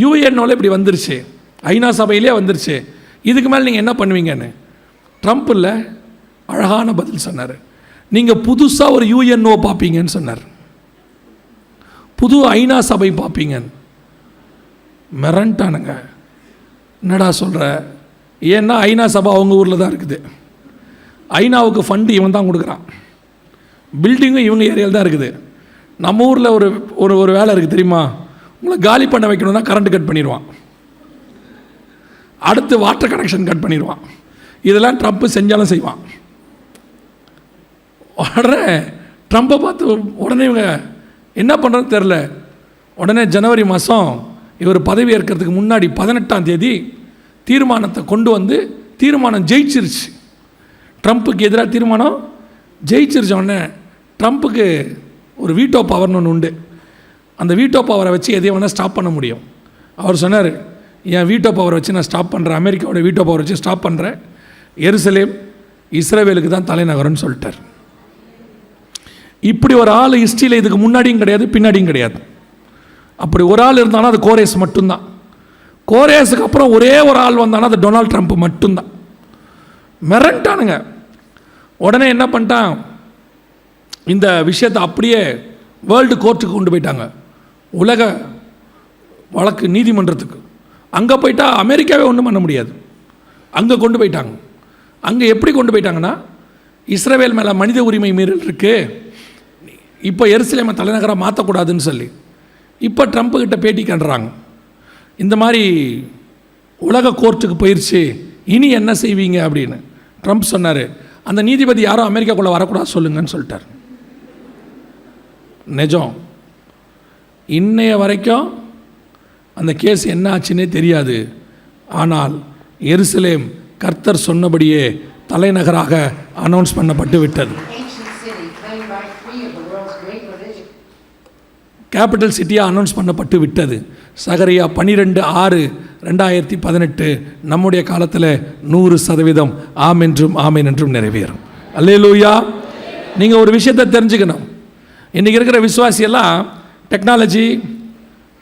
யூஎன்ஓவில் இப்படி வந்துருச்சு, ஐநா சபையிலே வந்துருச்சு, இதுக்கு மேலே நீங்கள் என்ன பண்ணுவீங்கன்னு. ட்ரம்ப் இல்லை, அழகான பதில் சொன்னார். நீங்கள் புதுசாக ஒரு யூஎன்ஓ பார்ப்பீங்கன்னு சொன்னார். புது ஐநா சபை பார்ப்பீங்கன்னு. மிரண்டானுங்க. என்னடா சொல்கிற? ஏன்னா ஐநா சபை அவங்க ஊரில் தான் இருக்குது. ஐநாவுக்கு ஃபண்டு இவன் தான் கொடுக்குறான், பில்டிங்கும் இவங்க ஏரியாவில் தான் இருக்குது. நம்ம ஊரில் ஒரு ஒரு வேலை இருக்குது தெரியுமா, உங்களை காலி பண்ண வைக்கணும்னா கரண்ட் கட் பண்ணிடுவான், அடுத்து வாட்டர் கனெக்ஷன் கட் பண்ணிடுவான். இதெல்லாம் ட்ரம்ப் செஞ்சாலும் செய்வான். உடனே ட்ரம்ப்பை பார்த்து உடனே இவங்க என்ன பண்ணுறதுன்னு தெரில. உடனே ஜனவரி மாதம் இவர் பதவி ஏற்கிறதுக்கு முன்னாடி 18ஆம் தேதி தீர்மானத்தை கொண்டு தீர்மானம் ஜெயிச்சிருச்சு. ட்ரம்ப்புக்கு எதிராக தீர்மானம் ஜெயிச்சிருச்சு. உடனே ட்ரம்ப்புக்கு ஒரு வீட்டோ பவர்னு ஒன்று உண்டு. அந்த வீட்டோ பவரை வச்சு எதையும் வேணால் ஸ்டாப் பண்ண முடியும். அவர் சொன்னார், என் வீட்டோ பவரை வச்சு நான் ஸ்டாப் பண்ணுறேன், அமெரிக்காவோட வீட்டோ பவரை வச்சு ஸ்டாப் பண்ணுறேன், எருசலேம் இஸ்ரவேலுக்கு தான் தலைநகரம்னு சொல்லிட்டார். இப்படி ஒரு ஆள் ஹிஸ்ட்ரியில் இதுக்கு முன்னாடியும் கிடையாது, பின்னாடியும் கிடையாது. அப்படி ஒரு ஆள் இருந்தானா அது கோரேஸ் மட்டும்தான். கோரேஸுக்கு அப்புறம் ஒரே ஒரு ஆள் வந்தானா அது டொனால்ட் ட்ரம்ப் மட்டும்தான். மிரண்டானுங்க. உடனே என்ன பண்ணிட்டான், இந்த விஷயத்தை அப்படியே வேர்ல்டு கோர்ட்டுக்கு கொண்டு போயிட்டாங்க, உலக வழக்கு நீதிமன்றத்துக்கு. அங்கே போயிட்டா அமெரிக்காவே ஒன்றும் பண்ண முடியாது. அங்கே கொண்டு போயிட்டாங்க. அங்கே எப்படி கொண்டு போயிட்டாங்கன்னா, இஸ்ரவேல் மேலே மனித உரிமை மீறல் இருக்குது, இப்போ எருசலேமை தலைநகராக மாற்றக்கூடாதுன்னு சொல்லி இப்போ ட்ரம்ப்புக்கிட்ட பேட்டி கண்டுறாங்க. இந்த மாதிரி உலக கோர்ட்டுக்கு போயிடுச்சு, இனி என்ன செய்வீங்க அப்படின்னு. ட்ரம்ப் சொன்னார், அந்த நீதிபதி யாரும் அமெரிக்காக்குள்ளே வரக்கூடாது சொல்லுங்கன்னு சொல்லிட்டார். நிஜம். இன்னைய வரைக்கும் அந்த கேஸ் என்ன ஆச்சுன்னே தெரியாது. ஆனால் எருசலேம் கர்த்தர் சொன்னபடியே தலைநகராக அனௌன்ஸ் பண்ணப்பட்டு விட்டது. கேபிட்டல் சிட்டியாக அனௌன்ஸ் பண்ணப்பட்டு விட்டது. சகரியா 12:6/2018 நம்முடைய காலத்தில் 100% ஆம் என்றும் ஆமேன் என்றும் நிறைவேறும். அல்லேலூயா. நீங்கள் ஒரு விஷயத்தை தெரிஞ்சுக்கணும். இன்றைக்கி இருக்கிற விசுவாசியெல்லாம் டெக்னாலஜி,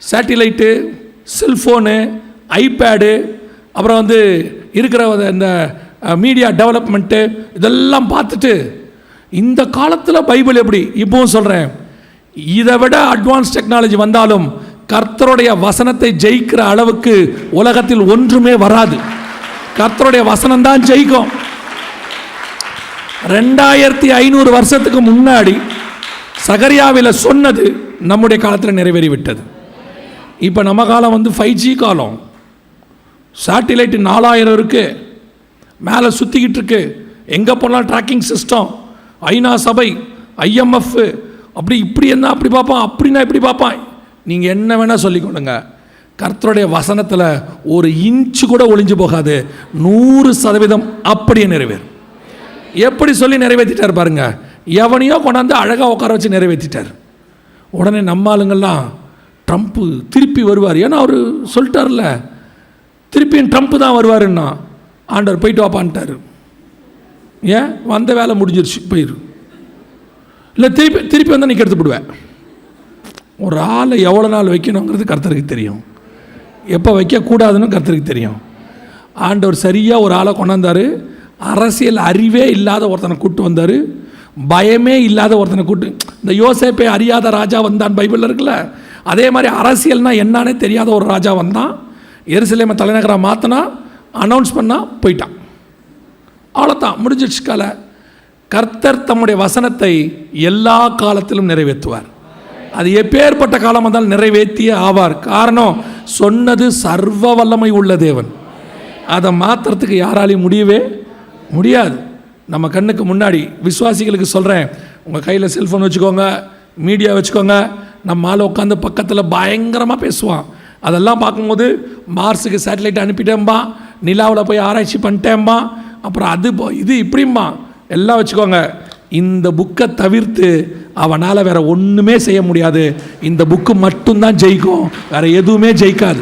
சேட்டிலைட்டு, செல்ஃபோனு, ஐபேடு, அப்புறம் இருக்கிற இந்த மீடியா டெவலப்மெண்ட்டு இதெல்லாம் பார்த்துட்டு இந்த காலத்தில் பைபிள் எப்படி, இப்போவும் சொல்கிறேன், இதை விட அட்வான்ஸ் டெக்னாலஜி வந்தாலும் கர்த்தருடைய வசனத்தை ஜெயிக்கிற அளவுக்கு உலகத்தில் ஒன்றுமே வராது. கர்த்தருடைய வசனம் தான் ஜெயிக்கும். 2500 வருஷத்துக்கு முன்னாடி சகரியாவில் சொன்னது நம்முடைய காலத்தில் நிறைவேறிவிட்டது. இப்போ நம்ம காலம் 5G காலம். சேட்டிலைட்டு 4000 இருக்குது, மேலே சுற்றிக்கிட்டு இருக்கு, எங்கே போனாலும் ட்ராக்கிங் சிஸ்டம், ஐநா சபை, IMF, அப்படி இப்படி என்ன அப்படி பார்ப்பான், அப்படின்னா இப்படி பார்ப்பான். நீங்கள் என்ன வேணால் சொல்லிக்கொள்ளுங்க, கர்த்தருடைய வசனத்தில் ஒரு இன்ச்சு கூட ஒளிஞ்சு போகாது. 100% அப்படியே நிறைவேறும். எப்படி சொல்லி நிறைவேற்றிட்டார் பாருங்க. எவனையோ கொண்டாந்து அழகாக உட்கார வச்சு நிறைவேற்றிட்டார். உடனே நம்ம ஆளுங்கள்லாம் ட்ரம்ப்பு திருப்பி வருவார், ஏன்னா அவர் சொல்லிட்டார்ல திருப்பியும் ட்ரம்ப்பு தான் வருவாருன்னா. ஆண்டவர் போயிட்டு வாப்பான்ட்டார். ஏன் வந்த வேலை முடிஞ்சிருச்சு, போயிரு. இல்லை திருப்பி வந்தால் நீ கெடுத்து விடுவேன். ஒரு ஆளை எவ்வளோ நாள் வைக்கணுங்கிறது கர்த்தருக்கு தெரியும், எப்போ வைக்கக்கூடாதுன்னு கர்த்தருக்கு தெரியும். ஆண்டவர் சரியாக ஒரு ஆளை கொண்டாந்தார். அரசியல் அறிவே இல்லாத ஒருத்தனை கூப்பிட்டு வந்தார், பயமே இல்லாத ஒருத்தனை கூப்பிட்டு. இந்த யோசேப்பை அறியாத ராஜா வந்தான் பைபிளில் இருக்குல்ல, அதே மாதிரி அரசியல்னால் என்னானே தெரியாத ஒரு ராஜா வந்தான். எருசலேமை தலைநகராக மாற்றினா, அனௌன்ஸ் பண்ணால் போயிட்டான். அவ்வளோதான், முடிஞ்சிடுச்சு கலை. கர்த்தர் தம்முடைய வசனத்தை எல்லா காலத்திலும் நிறைவேற்றுவார். அது எப்பேற்பட்ட காலம் வந்தாலும் நிறைவேற்றியே ஆவார். காரணம், சொன்னது சர்வ வல்லமை உள்ள தேவன். அதை மாற்றுறதுக்கு யாராலையும் முடியவே முடியாது. நம்ம கண்ணுக்கு முன்னாடி விசுவாசிகளுக்கு சொல்கிறேன், உங்கள் கையில் செல்ஃபோன் வச்சுக்கோங்க, மீடியா வச்சுக்கோங்க. நம்ம ஆள் உட்காந்து பக்கத்தில் பயங்கரமாக பேசுவான். அதெல்லாம் பார்க்கும்போது மார்ஸுக்கு சேட்டலைட் அனுப்பிட்டேன்பா, நிலாவில் போய் ஆராய்ச்சி பண்ணிட்டேன்பா, அப்புறம் அது இது இப்படிம்பா எல்லாம் வச்சுக்கோங்க. இந்த புக்கை தவிர்த்து அவனால் வேறு ஒன்றுமே செய்ய முடியாது. இந்த புக்கு மட்டும்தான் ஜெயிக்கும், வேறு எதுவுமே ஜெயிக்காது.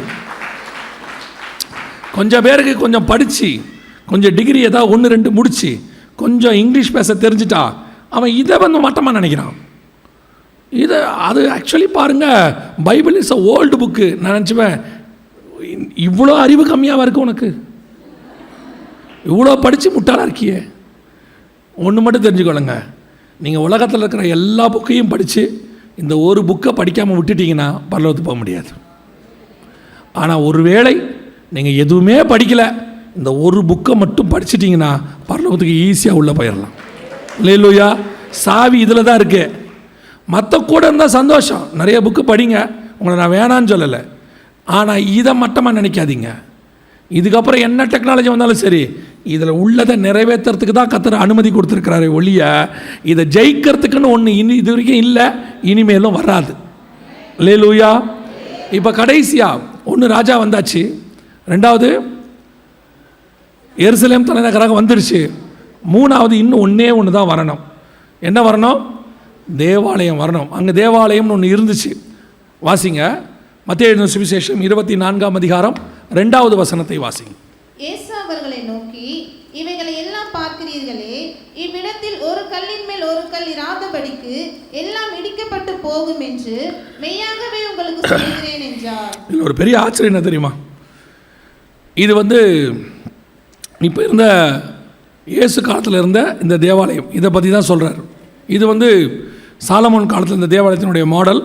கொஞ்சம் பேருக்கு கொஞ்சம் படித்து கொஞ்சம் டிகிரி ஏதாவது 1-2 முடித்து கொஞ்சம் இங்கிலீஷ் பேச தெரிஞ்சிட்டா அவன் இதை மட்டமாக நினைக்கிறான். அது ஆக்சுவலி பாருங்கள், Bible is a old book. நான் நினச்சிப்பேன், இவ்வளோ அறிவு கம்மியாக இருக்குது உனக்கு, இவ்வளோ படித்து முட்டாளாக இருக்கியே. ஒன்று மட்டும் தெரிஞ்சுக்கொள்ளுங்க, நீங்கள் உலகத்தில் இருக்கிற எல்லா புக்கையும் படித்து இந்த ஒரு புக்கை படிக்காமல் விட்டுட்டிங்கன்னா பரலோகத்துக்கு போக முடியாது. ஆனால் ஒருவேளை நீங்கள் எதுவுமே படிக்கலை, இந்த ஒரு புக்கை மட்டும் படிச்சிட்டிங்கன்னா பரலோகத்துக்கு ஈஸியாக உள்ளே போயிடலாம். இல்லையா? சாவி இதில் தான் இருக்குது. மற்ற கூட இருந்தால் சந்தோஷம், நிறைய புக்கு படிங்க, உங்களை நான் வேணான்னு சொல்லலை. ஆனால் இதை மட்டமாக நினைக்காதீங்க. இதுக்கப்புறம் என்ன டெக்னாலஜி வந்தாலும் சரி, இதில் உள்ளதை நிறைவேற்றுறதுக்கு தான் கர்த்தர் அனுமதி கொடுத்துருக்கிறாரு ஒழிய இதை ஜெயிக்கிறதுக்குன்னு ஒன்று இது வரைக்கும் இல்லை, இனிமேலும் வராது. அல்லேலூயா. இப்போ கடைசியாக ஒன்று ராஜா வந்தாச்சு, ரெண்டாவது எருசலேம் தலைநகராக வந்துடுச்சு, மூணாவது இன்னும் ஒன்றே ஒன்று தான் வரணும். என்ன வரணும்? தேவாலயம் வரணும். அங்கே தேவாலயம்னு ஒன்று இருந்துச்சு. வாசிங்க மத்தேயு எழுதின சுவிசேஷம் 24ஆம் அதிகாரம் 2வது வசனத்தை வாசிங்க. இயேசு அவர்களை நோக்கி, இவைகளை எல்லாம் பார்க்கிறீர்களே, இவ்விடத்தில் ஒரு கல்லின் மேல் ஒரு கல் இராதபடிக்கு எல்லாம் இடிக்கப்பட்டு போகும் என்று மெய்யாகவே உங்களுக்கு சொல்கிறேன் என்றார். இதில் ஒரு பெரிய ஆச்சரியம் என்ன தெரியுமா? இது இப்போ இருந்த இயேசு காலத்தில் இருந்த இந்த தேவாலயம் இதை பற்றி தான் சொல்கிறார். இது சாலமோன் காலத்தில் இந்த தேவாலயத்தினுடைய மாடல்.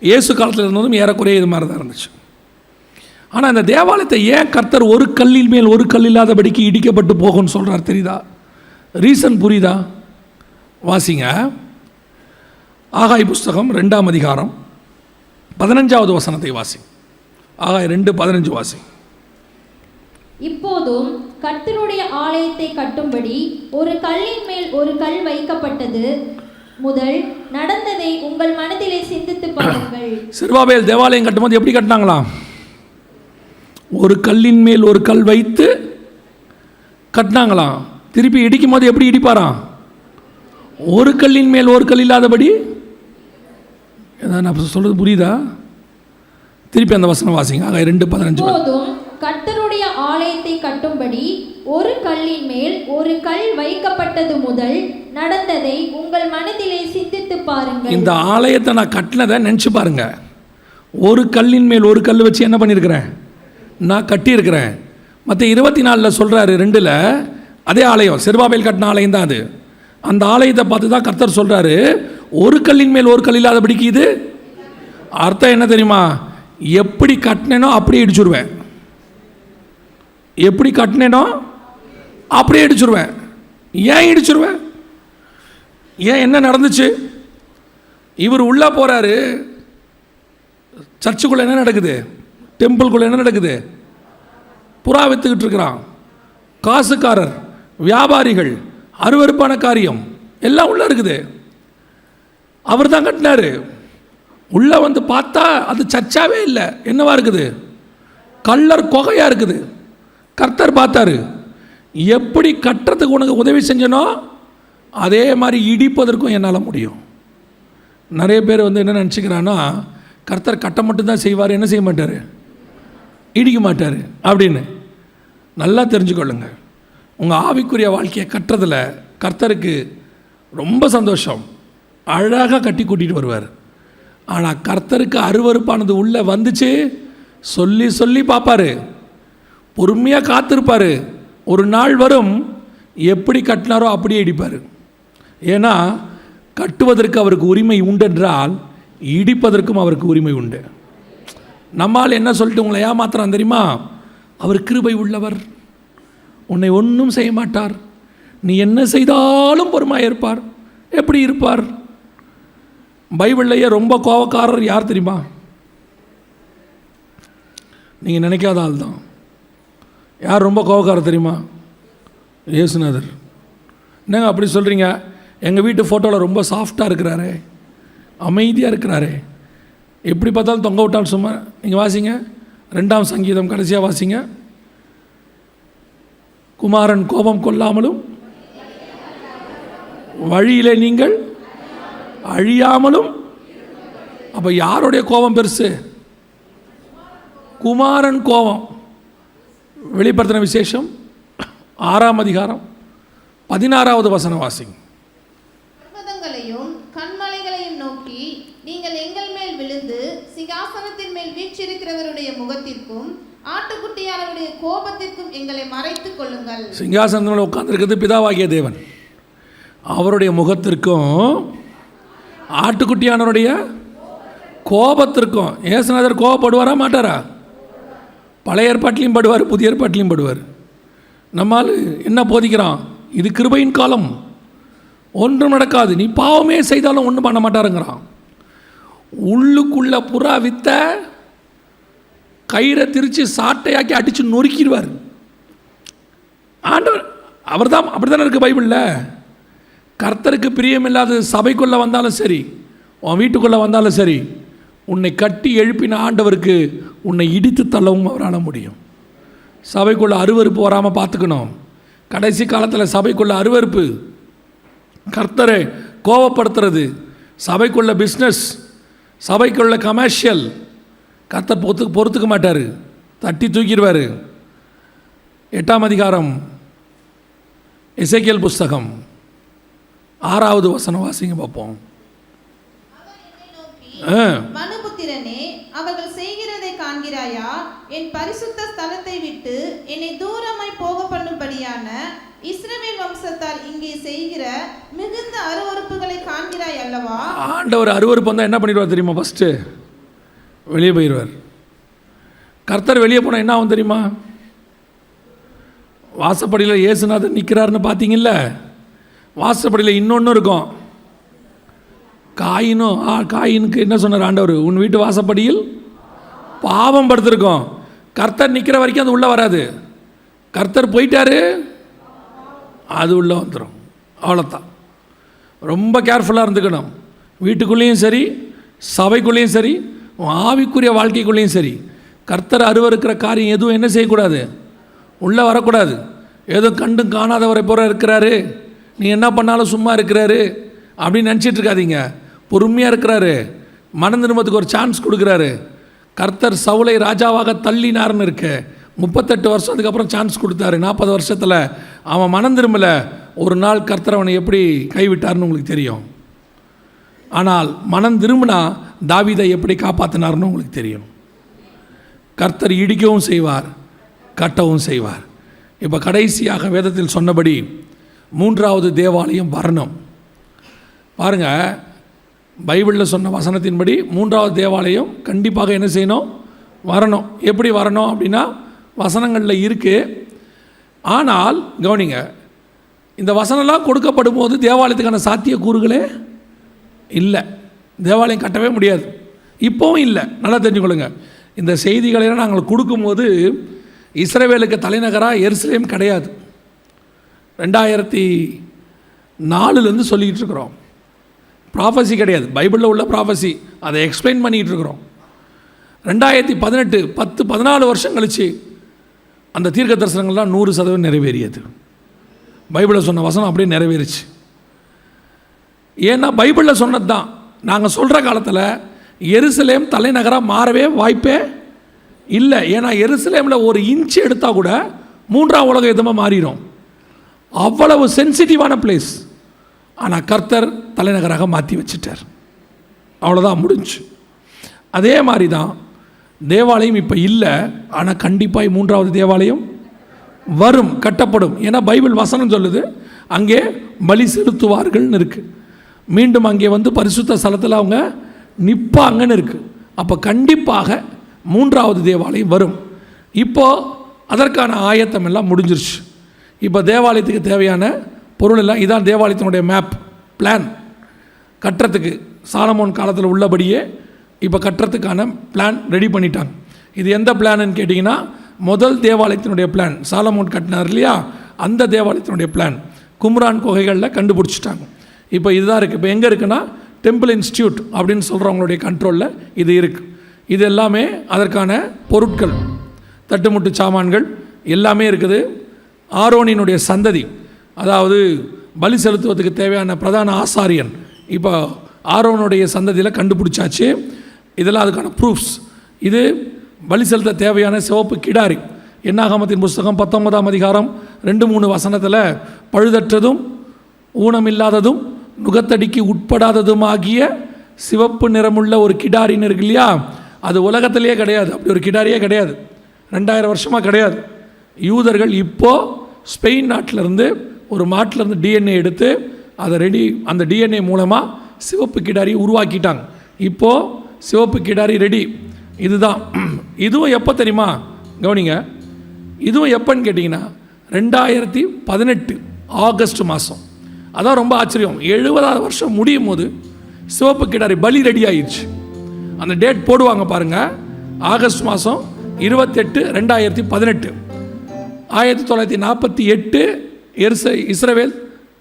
இயேசு காலத்தில் இருந்ததும் ஏறக்குறைய இது மாதிரி தான் இருந்துச்சு. ஆனால் இந்த தேவாலயத்தை ஏன் கர்த்தர் ஒரு கல்லின் மேல் ஒரு கல் இல்லாதபடிக்கு இடிக்கப்பட்டு போகும்னு சொல்கிறார் தெரியுதா? ரீசன் புரியுதா? வாசிங்க ஆகாய் புஸ்தகம் 2ஆம் அதிகாரம் 15வது வசனத்தை வாசி. ஆகாய் 2:15 வாசி. இப்போதும் கர்த்தருடைய ஆலயத்தை கட்டும்படி ஒரு கல்லின் மேல் ஒரு கல் வைக்கப்பட்டது முதல் நடந்ததை உங்கள் மனதிலே சிந்தித்து பாருங்கள். செருபாபேல் தேவாலயம் கட்டும்போது எப்படி கட்டினாங்களாம்? ஒரு கல்லின் மேல் ஒரு கல் வைத்து கட்டினாங்களாம். திருப்பி இடிக்கும் போது எப்படி இடிப்பாராம்? ஒரு கல்லின் மேல் ஒரு கல் இல்லாதபடி. நான் சொல்றது புரியுதா? திருப்பி அந்த வசனம் வாசிங்க. 2:15. போதும் கர்த்தருடைய ஆலயத்தை கட்டும்படி ஒரு கல்லின் மேல் ஒரு கல் வைக்கப்பட்டது முதல் நடந்ததை உங்கள் மனதிலே சிந்தித்து பாருங்கள். இந்த ஆலயத்தை நான் கட்டினதை நினச்சி பாருங்க. ஒரு கல்லின் மேல் ஒரு கல் வச்சு என்ன பண்ணியிருக்கிறேன்? நான் கட்டியிருக்கிறேன். மற்ற 24 சொல்கிறாரு 2ல் அதே ஆலயம் செருபாபேல் கட்டின ஆலயம் தான் அது. அந்த ஆலயத்தை பார்த்து தான் கர்த்தர் சொல்கிறாரு ஒரு கல்லின் மேல் ஒரு கல் இல்லாதபடிக்கு. இது அர்த்தம் என்ன தெரியுமா? எப்படி கட்டினேனோ அப்படியே இடிச்சுடுவேன். எப்படி கட்டினேனோ அப்படியே இடிச்சுடுவேன். ஏன் இடிச்சுடுவேன்? ஏன் என்ன நடந்துச்சு? இவர் உள்ளே போகிறாரு. சர்ச்சுக்குள்ளே என்ன நடக்குது? டெம்பிள்குள்ளே என்ன நடக்குது? புறா வித்துக்கிட்டு இருக்கிறான். காசுக்காரர், வியாபாரிகள், அருவருப்பான காரியம் எல்லாம் உள்ளே இருக்குது. அவர் தான் கட்டினார். உள்ளே பார்த்தா அது சர்ச்சாவே இல்லை. என்னவா இருக்குது? கல்லர் குகையாக இருக்குது. கர்த்தர் பார்த்தாரு, எப்படி கட்டுறதுக்கு உனக்கு உதவி செஞ்சனோ அதே மாதிரி இடிப்பதற்கும் என்னால் முடியும். நிறைய பேர் என்ன நினச்சிக்கிறான்னா, கர்த்தர் கட்ட மட்டும்தான் செய்வார், என்ன செய்ய மாட்டார்? இடிக்க மாட்டார் அப்படின்னு. நல்லா தெரிஞ்சுக்கொள்ளுங்க. உங்கள் ஆவிக்குரிய வாழ்க்கையை கட்டுறதில் கர்த்தருக்கு ரொம்ப சந்தோஷம். அழகாக கட்டி கூட்டிகிட்டு வருவார். ஆனால் கர்த்தருக்கு அருவருப்பானது உள்ளே வந்துச்சு சொல்லி சொல்லி பார்ப்பார். பொறுமையாக காத்திருப்பார். ஒரு நாள் வரும், எப்படி கட்டினாரோ அப்படியே இடிப்பார். ஏன்னா கட்டுவதற்கு அவருக்கு உரிமை உண்டென்றால் இடிப்பதற்கும் அவருக்கு உரிமை உண்டு. நம்மால் என்ன சொல்லிட்டு உங்களை ஏமாத்துறான் தெரியுமா? அவர் கிருபை உள்ளவர், உன்னை ஒன்றும் செய்ய மாட்டார், நீ என்ன செய்தாலும் பொறுமையாக இருப்பார். எப்படி இருப்பார்? பைபிள்லையே ரொம்ப கோபக்காரர் யார் தெரியுமா? நீங்கள் நினைக்காத ஆள் தான். யார் ரொம்ப கோபக்காரர் தெரியுமா? இயேசுநாதர். என்னங்க அப்படி சொல்கிறீங்க? எங்கள் வீட்டு ஃபோட்டோவில் ரொம்ப சாஃப்டாக இருக்கிறாரே, அமைதியாக இருக்கிறாரே, எப்படி பார்த்தாலும் தொங்க விட்டாலும் சும்மா. நீங்கள் வாசிங்க 2ஆம் சங்கீதம் கடைசியாக வாசிங்க. குமாரன் கோபம் கொள்ளாமலும் வழியிலே நீங்கள் அழியாமலும். அப்போ யாருடைய கோபம் பெருசு? குமாரன் கோபம். வெளிப்படுத்தின விசேஷம் 6ஆம் அதிகாரம் 16வது வசனம் வாசிங்க. பர்வதங்களையும் கண்மலைகளையும் நோக்கி, நீங்கள் எங்கள் மேல் விழுந்து சிங்காசனத்தின் மேல் வீற்றிருக்கிறவருடைய முகத்திற்கும் ஆட்டுக்குட்டியானவருடைய கோபத்திற்கும் எங்களை மறைத்துக் கொள்ளுங்கள். சிங்காசனத்தில் உட்கார்ந்திருக்கிறது பிதாவாகிய தேவன். அவருடைய முகத்திற்கும் ஆட்டுக்குட்டியானவருடைய கோபத்திற்கும். இயேசுநாதர் கோபப்படுவாரா மாட்டாரா? பழைய ஏற்பாட்டிலையும் படுவார், புதிய ஏற்பாட்டிலையும் படுவார். நம்மால் என்ன போதிக்கிறான்? இது கிருபையின் காலம், ஒன்றும் நடக்காது, நீ பாவமே செய்தாலும் ஒன்றும் பண்ண மாட்டாருங்கிறான். உள்ளுக்குள்ள புறா வித்த கயிறை திரிச்சு சாட்டையாக்கி அடித்து நொறுக்கிடுவார் ஆண்டவர். அவர் தான் அப்படி தானே இருக்குது பைபிளில். கர்த்தருக்கு பிரியமில்லாத சபைக்குள்ளே வந்தாலும் சரி, உன் வீட்டுக்குள்ளே வந்தாலும் சரி, உன்னை கட்டி எழுப்பின ஆண்டவருக்கு உன்னை இடித்து தள்ளவும் அவரால் முடியும். சபைக்குள்ளே அருவருப்பு வராமல் பார்த்துக்கணும். கடைசி காலத்தில் சபைக்குள்ளே அருவருப்பு, கர்த்தரை கோவப்படுத்துறது, சபைக்குள்ள பிஸ்னஸ், சபைக்குள்ள கமர்ஷியல், கர்த்தர் பொறுத்துக்க மாட்டார், தட்டி தூக்கிடுவார். 8ஆம் அதிகாரம் எசேக்கியேல் புஸ்தகம் 6வது வசனம் வாசிங்க பார்ப்போம். மனுபுத்திரனே, அவர்கள் செய்கிறதை காண்கிறாயா? என் பரிசுத்த ஸ்தலத்தை விட்டு என்னை தூரமாய் போக பண்ணும்படியான இஸ்ரவேல் வம்சத்தால் இங்கே செய்கிற மிகுந்த அருவருப்புகளை காண்கிறாய் அல்லவா? ஆண்டவர் அருவருப்பு வந்தால் என்ன பண்ணிடுவார் தெரியுமா? ஃபஸ்ட்டு வெளியே போயிடுவார். கர்த்தர் வெளியே போனால் என்ன ஆகும் தெரியுமா? வாசப்படியில் இயேசுநாதர் நிற்கிறாருன்னு பார்த்தீங்கல்ல, வாசப்படியில் இன்னொன்று இருக்கும். காயினுக்கு என்ன சொன்னார் ஆண்டவர்? உன் வீட்டு வாசப்படியில் பாவம் படுத்திருக்கோம். கர்த்தர் நிற்கிற வரைக்கும் அது உள்ளே வராது. கர்த்தர் போயிட்டாரு, அது உள்ளே வந்துடும். அவ்வளோதான். ரொம்ப கேர்ஃபுல்லாக இருந்துக்கணும். வீட்டுக்குள்ளேயும் சரி, சபைக்குள்ளேயும் சரி, ஆவிக்குரிய வாழ்க்கைக்குள்ளேயும் சரி, கர்த்தர் அருவருக்கிற காரியம் எதுவும் என்ன செய்யக்கூடாது? உள்ளே வரக்கூடாது. ஏதோ கண்டும் காணாதவரை போகிற இருக்கிறாரு, நீ என்ன பண்ணாலும் சும்மா இருக்கிறாரு அப்படின்னு நினச்சிட்டு இருக்காதீங்க. பொறுமையாக இருக்கிறாரு, மன திரும்பத்துக்கு ஒரு சான்ஸ் கொடுக்குறாரு. கர்த்தர் சவுலை ராஜாவாக தள்ளினார்னு இருக்கு. 38 வருஷத்துக்கு அப்புறம் சான்ஸ் கொடுத்தாரு. 40 வருஷத்தில் அவன் மனம் திரும்பலை. ஒரு நாள் கர்த்தர் அவனை எப்படி கைவிட்டார்னு உங்களுக்கு தெரியும். ஆனால் மனம் திரும்பினா தாவீதை எப்படி காப்பாற்றினார்னு உங்களுக்கு தெரியும். கர்த்தர் இடிக்கவும் செய்வார், கட்டவும் செய்வார். இப்போ கடைசியாக வேதத்தில் சொன்னபடி 3வது தேவாலயம் வரணும். பாருங்கள், பைபிளில் சொன்ன வசனத்தின்படி 3வது தேவாலயம் கண்டிப்பாக என்ன செய்யணும்? வரணும். எப்படி வரணும் அப்படின்னா வசனங்களில் இருக்குது. ஆனால் கவனிங்க, இந்த வசனம்லாம் கொடுக்கப்படும் போது தேவாலயத்துக்கான சாத்தியக்கூறுகளே இல்லை. தேவாலயம் கட்டவே முடியாது, இப்போவும் இல்லை. நல்லா தெரிஞ்சுக்கொள்ளுங்க. இந்த செய்திகளெல்லாம் நாங்கள் கொடுக்கும்போது இஸ்ரவேலுக்கு தலைநகராக எருசலேம் கிடையாது. 2004 சொல்லிக்கிட்டு இருக்கிறோம். ப்ராஃபஸி கிடையாது, பைபிளில் உள்ள ப்ராஃபஸி, அதை எக்ஸ்பிளைன் பண்ணிகிட்டு இருக்கிறோம். 2018 10-14 வருஷம் கழித்து அந்த தீர்க்க தரிசனங்கள்லாம் 100% நிறைவேறியது. பைபிளில் சொன்ன வசனம் அப்படியே நிறைவேறிச்சு. ஏன்னா பைபிளில் சொன்னது தான். நாங்கள் சொல்கிற காலத்தில் எருசலேம் தலைநகராக மாறவே வாய்ப்பே இல்லை. ஏன்னா எருசலேமில் ஒரு இன்ச்சு எடுத்தால் கூட 3ஆம் உலக யுத்தமாக மாறிடும். அவ்வளவு சென்சிட்டிவான பிளேஸ். ஆனால் கர்த்தர் தலைநகராக மாற்றி வச்சிட்டார். அவ்வளோதான், முடிஞ்சு. அதே மாதிரி தான் தேவாலயம் இப்போ இல்லை. ஆனால் கண்டிப்பாக 3வது தேவாலயம் வரும், கட்டப்படும். ஏன்னா பைபிள் வசனம் சொல்லுது அங்கே பலி செலுத்துவார்கள்னு இருக்குது. மீண்டும் அங்கே வந்து பரிசுத்த ஸ்தலத்தில் அவங்க நிற்பாங்கன்னு இருக்குது. அப்போ கண்டிப்பாக 3வது தேவாலயம் வரும். இப்போது அதற்கான ஆயத்தம் எல்லாம் முடிஞ்சிருச்சு. இப்போ தேவாலயத்துக்கு தேவையான பொருள் எல்லாம் இதான். தேவாலயத்தினுடைய மேப் பிளான் கட்டுறதுக்கு சாலமோன் காலத்தில் உள்ளபடியே இப்போ கட்டுறதுக்கான பிளான் ரெடி பண்ணிட்டாங்க. இது எந்த பிளான்னு கேட்டிங்கன்னா, முதல் தேவாலயத்தினுடைய பிளான் சாலமோன் கட்டினார் இல்லையா, அந்த தேவாலயத்தினுடைய பிளான் கும்ரான் குகைகளில் கண்டுபிடிச்சிட்டாங்க. இப்போ இதுதான் இருக்குது. இப்போ எங்கே இருக்குன்னா, டெம்பிள் இன்ஸ்டியூட் அப்படின்னு சொல்கிறவங்களுடைய கண்ட்ரோலில் இது இருக்குது. இது எல்லாமே அதற்கான பொருட்கள், தட்டுமுட்டு சாமான்கள் எல்லாமே இருக்குது. ஆரோனினுடைய சந்ததி, அதாவது பலி செலுத்துவதற்கு தேவையான பிரதான ஆசாரியன் இப்போ ஆரோனுடைய சந்ததியில் கண்டுபிடிச்சாச்சு. இதெல்லாம் அதுக்கான ப்ரூஃப்ஸ். இது பலி செலுத்த தேவையான சிவப்பு கிடாரி. என்னாகமத்தின் புஸ்தகம் 19ஆம் அதிகாரம் 2-3 வசனத்தில் பழுதற்றதும் ஊனமில்லாததும் நுகத்தடிக்கு உட்படாததுமாகிய சிவப்பு நிறமுள்ள ஒரு கிடாரின்னு இருக்கு இல்லையா, அது உலகத்திலேயே கிடையாது. அப்படி ஒரு கிடாரியே கிடையாது, 2000 வருஷமாக கிடையாது. யூதர்கள் இப்போது ஸ்பெயின் நாட்டிலேருந்து ஒரு மாட்டிலேருந்து டிஎன்ஏ எடுத்து அதை அந்த டிஎன்ஏ மூலமாக சிவப்பு கிடாரியை உருவாக்கிட்டாங்க. இப்போது சிவப்பு கிடாரி ரெடி. இதுதான். இதுவும் எப்போ தெரியுமா? கவனிங்க, இதுவும் எப்போன்னு கேட்டிங்கன்னா 2018 ஆகஸ்ட் மாதம். அதான் ரொம்ப ஆச்சரியம். 70வது வருஷம் முடியும் போது சிவப்பு கிடாரி பலி ரெடி ஆயிடுச்சு. அந்த டேட் போடுவாங்க பாருங்கள், ஆகஸ்ட் மாதம் 28 2018. 1948 இஸ்ரவேல்